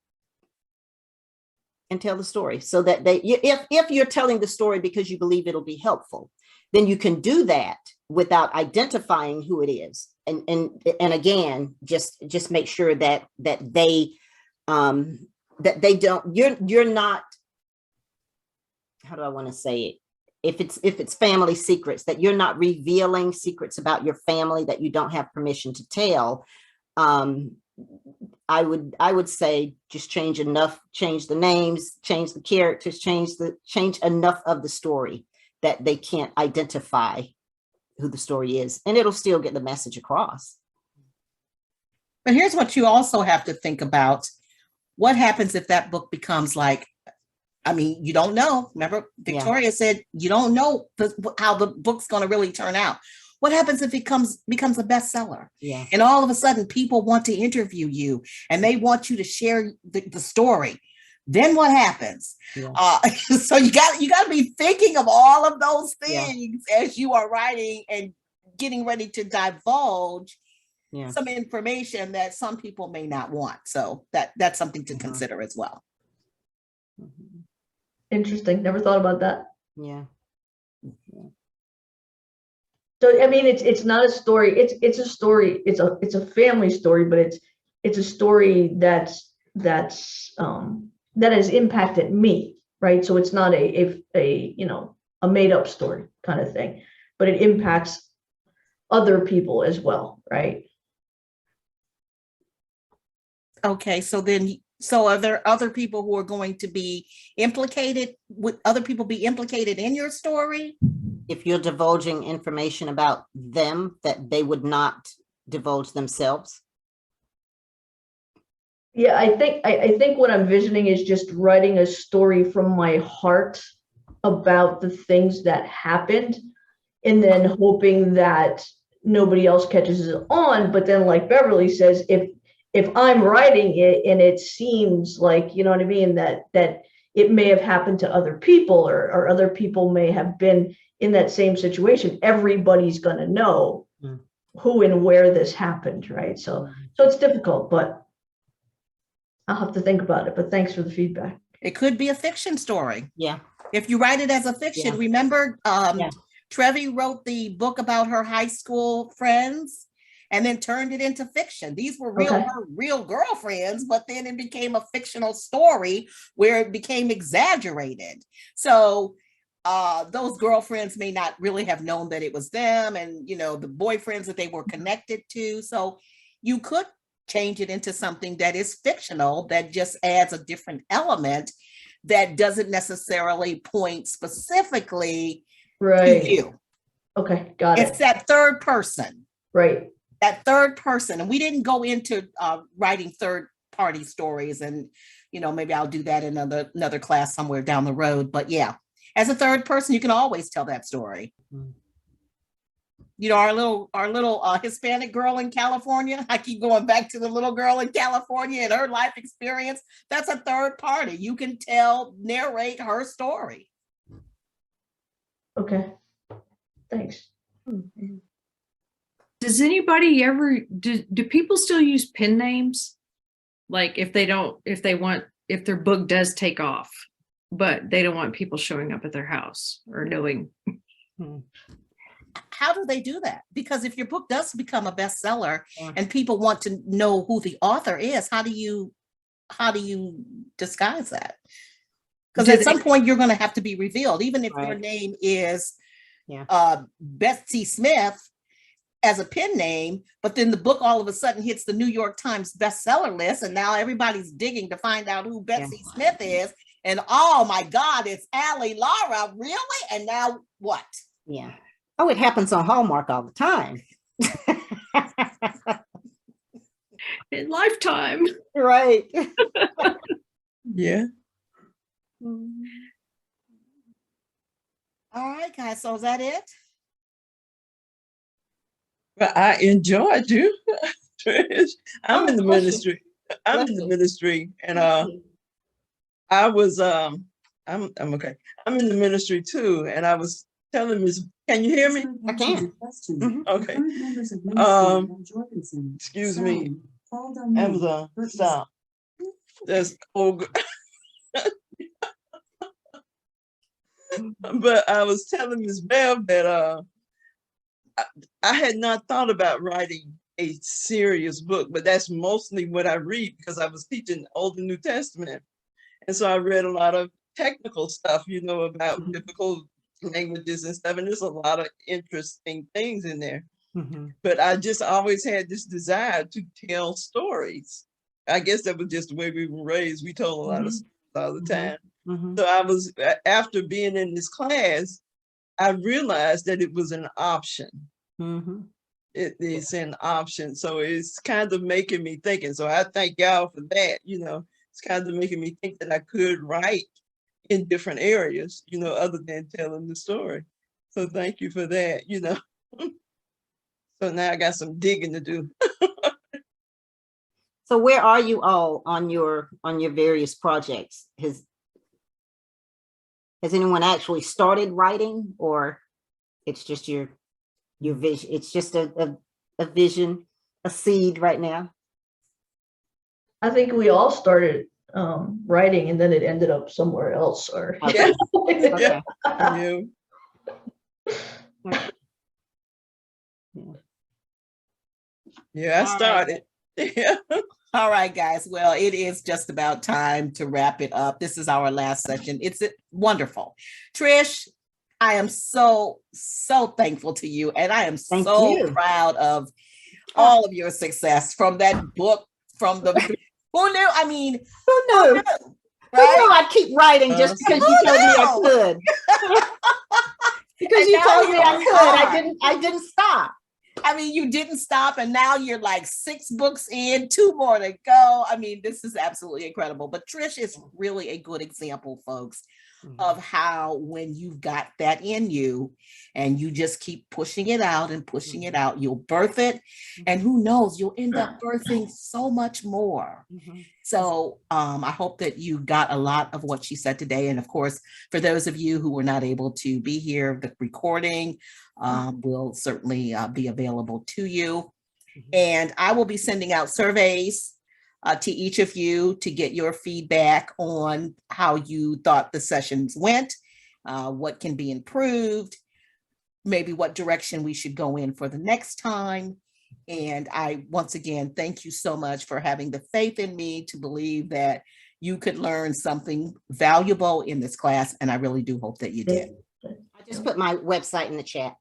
[SPEAKER 5] And tell the story so that if you're telling the story because you believe it'll be helpful, then you can do that without identifying who it is. And again, just make sure that they don't, you're not, how do I want to say it? If it's family secrets, that you're not revealing secrets about your family that you don't have permission to tell. I would say just change the names, change the characters, change enough of the story that they can't identify who the story is, and it'll still get the message across.
[SPEAKER 1] But here's what you also have to think about. What happens if that book becomes like, I mean, you don't know. Remember, Victoria said you don't know how the book's going to really turn out. What happens if it becomes a bestseller?
[SPEAKER 5] Yeah.
[SPEAKER 1] And all of a sudden people want to interview you and they want you to share the story. Then what happens?
[SPEAKER 5] Yeah.
[SPEAKER 1] So you got to be thinking of all of those things as you are writing and getting ready to divulge some information that some people may not want. So that's something to consider as well.
[SPEAKER 4] Interesting. Never thought about that.
[SPEAKER 5] Yeah.
[SPEAKER 4] So I mean, it's not a story. It's a story. It's a family story, but it's a story that has impacted me, right? So it's not a made up story kind of thing, but it impacts other people as well, right?
[SPEAKER 1] Okay, so are there other people who are going to be implicated? Would other people be implicated in your story?
[SPEAKER 5] If you're divulging information about them that they would not divulge themselves.
[SPEAKER 4] Yeah, I think what I'm visioning is just writing a story from my heart about the things that happened, and then hoping that nobody else catches it on. But then, like Beverly says, if I'm writing it and it seems like, you know what I mean, that it may have happened to other people, or other people may have been in that same situation, everybody's going to know who and where this happened, right? So it's difficult, but I'll have to think about it. But thanks for the feedback.
[SPEAKER 1] It could be a fiction story.
[SPEAKER 5] Yeah.
[SPEAKER 1] If you write it as a fiction, remember Trevi wrote the book about her high school friends and then turned it into fiction. These were her real girlfriends, but then it became a fictional story where it became exaggerated. So those girlfriends may not really have known that it was them, and the boyfriends that they were connected to. So you could change it into something that is fictional, that just adds a different element that doesn't necessarily point specifically to you.
[SPEAKER 4] Okay, got it.
[SPEAKER 1] It's that third person.
[SPEAKER 4] Right.
[SPEAKER 1] That third person. And we didn't go into writing third party stories, and maybe I'll do that in another class somewhere down the road. But yeah, as a third person, you can always tell that story. Our little Hispanic girl in California. I keep going back to the little girl in California and her life experience. That's a third party. You can narrate her story.
[SPEAKER 4] Okay. Thanks.
[SPEAKER 3] Does anybody ever, do people still use pen names? Like if their book does take off, but they don't want people showing up at their house or knowing.
[SPEAKER 1] how do they do that? Because if your book does become a bestseller
[SPEAKER 5] Yeah.
[SPEAKER 1] and people want to know who the author is, how do you disguise that? Because
[SPEAKER 3] Do
[SPEAKER 1] at
[SPEAKER 3] they-
[SPEAKER 1] some point you're going to have to be revealed, even if your
[SPEAKER 5] Right.
[SPEAKER 1] name is
[SPEAKER 5] Yeah.
[SPEAKER 1] Betsy Smith as a pen name, but then the book all of a sudden hits the New York Times bestseller list, and now everybody's digging to find out who Betsy Smith is. And oh my God, it's Allie Lara, really? And now what?
[SPEAKER 5] Yeah. Oh, it happens on Hallmark all the time.
[SPEAKER 3] In Lifetime.
[SPEAKER 5] Right.
[SPEAKER 2] Yeah.
[SPEAKER 1] All right, guys. So is that it?
[SPEAKER 2] But I enjoyed you, Trish. I'm
[SPEAKER 5] Oh,
[SPEAKER 2] in the
[SPEAKER 5] bless you.
[SPEAKER 2] ministry. I'm in
[SPEAKER 5] Bless
[SPEAKER 2] the
[SPEAKER 5] you.
[SPEAKER 2] ministry, and I was I'm okay. I'm in the ministry too, and I was telling Miss, can you hear me?
[SPEAKER 5] I can. Mhm.
[SPEAKER 2] Okay. Excuse me. Amazon, stop. That's old. But I was telling Miss Bev that I had not thought about writing a serious book, but that's mostly what I read because I was teaching Old and New Testament. And so I read a lot of technical stuff, you know, about
[SPEAKER 5] Mhm.
[SPEAKER 2] biblical languages and stuff. And there's a lot of interesting things in there.
[SPEAKER 5] Mhm.
[SPEAKER 2] But I just always had this desire to tell stories. I guess that was just the way we were raised. We told a lot of stories all the
[SPEAKER 5] Mhm.
[SPEAKER 2] time.
[SPEAKER 5] Mhm.
[SPEAKER 2] So I was, after being in this class, I realized that it was an option.
[SPEAKER 5] Mhm.
[SPEAKER 2] It is an option. So it's kind of making me thinking. So I thank y'all for that. You know, it's kind of making me think that I could write in different areas, you know, other than telling the story. So thank you for that, you know. So now I got some digging to do.
[SPEAKER 5] So where are you all on your various projects? Has anyone actually started writing, or it's just your vision? It's just a vision, a seed right now.
[SPEAKER 4] I think we all started writing and then it ended up somewhere else or
[SPEAKER 2] Yeah.
[SPEAKER 5] Okay.
[SPEAKER 2] Yeah. Yeah, I
[SPEAKER 1] All right.
[SPEAKER 2] started. Yeah.
[SPEAKER 1] All right, guys. Well, it is just about time to wrap it up. This is our last session. It's wonderful. Trish, I am so thankful to you. And I am
[SPEAKER 5] Thank
[SPEAKER 1] so
[SPEAKER 5] you.
[SPEAKER 1] proud of all of your success from that book, from the, who knew? I mean,
[SPEAKER 5] Who knew? Who knew
[SPEAKER 1] right?
[SPEAKER 5] I'd keep writing just because you told me I could? Because
[SPEAKER 1] And
[SPEAKER 5] you
[SPEAKER 1] now
[SPEAKER 5] told me
[SPEAKER 1] you
[SPEAKER 5] I
[SPEAKER 1] are.
[SPEAKER 5] could. I didn't stop.
[SPEAKER 1] I mean, you didn't stop, and now you're like 6 books in, 2 more to go. I mean, this is absolutely incredible. But Trish is really a good example, folks, of how when you've got that in you and you just keep pushing it out and pushing it out, you'll birth it. And who knows, you'll end up birthing so much more. So I hope that you got a lot of what she said today. And of course, for those of you who were not able to be here, the recording will certainly be available to you. And I will be sending out surveys to each of you to get your feedback on how you thought the sessions went, what can be improved, maybe what direction we should go in for the next time. And I, once again, thank you so much for having the faith in me to believe that you could learn something valuable in this class. And I really do hope that you did.
[SPEAKER 5] I just put my website in the chat.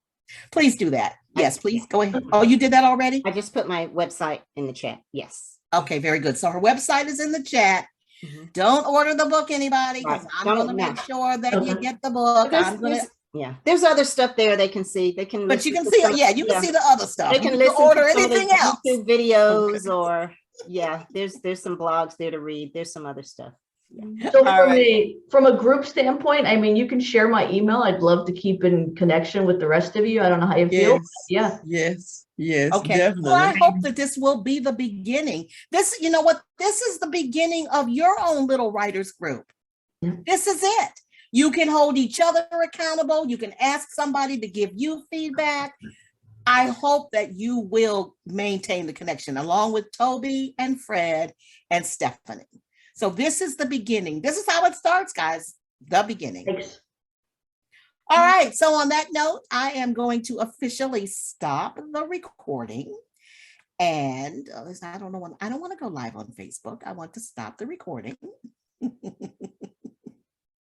[SPEAKER 1] Please do that. Yes, please go ahead. Oh, you did that already?
[SPEAKER 5] I just put my website in the chat. Yes.
[SPEAKER 1] Okay, very good. So her website is in the chat.
[SPEAKER 5] Mhm.
[SPEAKER 1] Don't order the book, anybody, because
[SPEAKER 5] Right.
[SPEAKER 1] I'm
[SPEAKER 5] Don't-
[SPEAKER 1] going to
[SPEAKER 5] no.
[SPEAKER 1] make sure that you
[SPEAKER 4] Okay.
[SPEAKER 1] get the book.
[SPEAKER 5] There's-
[SPEAKER 1] I'm going to,
[SPEAKER 5] Yeah, there's other stuff there they can see. They can.
[SPEAKER 1] but you
[SPEAKER 5] listen
[SPEAKER 1] can
[SPEAKER 5] to
[SPEAKER 1] see,
[SPEAKER 5] some-
[SPEAKER 1] yeah, you can see the other stuff.
[SPEAKER 5] They
[SPEAKER 1] You
[SPEAKER 5] can
[SPEAKER 1] can
[SPEAKER 5] listen
[SPEAKER 1] order
[SPEAKER 5] to some of the
[SPEAKER 1] anything else.
[SPEAKER 5] YouTube videos, or yeah, there's some blogs there to read. There's some other stuff.
[SPEAKER 4] So
[SPEAKER 1] All right.
[SPEAKER 4] from a group standpoint, I mean, you can share my email. I'd love to keep in connection with the rest of you. I don't know how you feel.
[SPEAKER 2] Yes.
[SPEAKER 4] Yeah.
[SPEAKER 2] Yes,
[SPEAKER 1] Okay.
[SPEAKER 2] definitely.
[SPEAKER 1] Well, I hope that this will be the beginning. This, you know what? This is the beginning of your own little writers group.
[SPEAKER 4] Yeah.
[SPEAKER 1] This is it. You can hold each other accountable. You can ask somebody to give you feedback. I hope that you will maintain the connection along with Toby and Fred and Stephanie. So this is the beginning. This is how it starts, guys. The beginning.
[SPEAKER 4] Thanks.
[SPEAKER 1] All right. So on that note, I am going to officially stop the recording. And I don't know when I don't want to go live on Facebook. I want to stop the recording.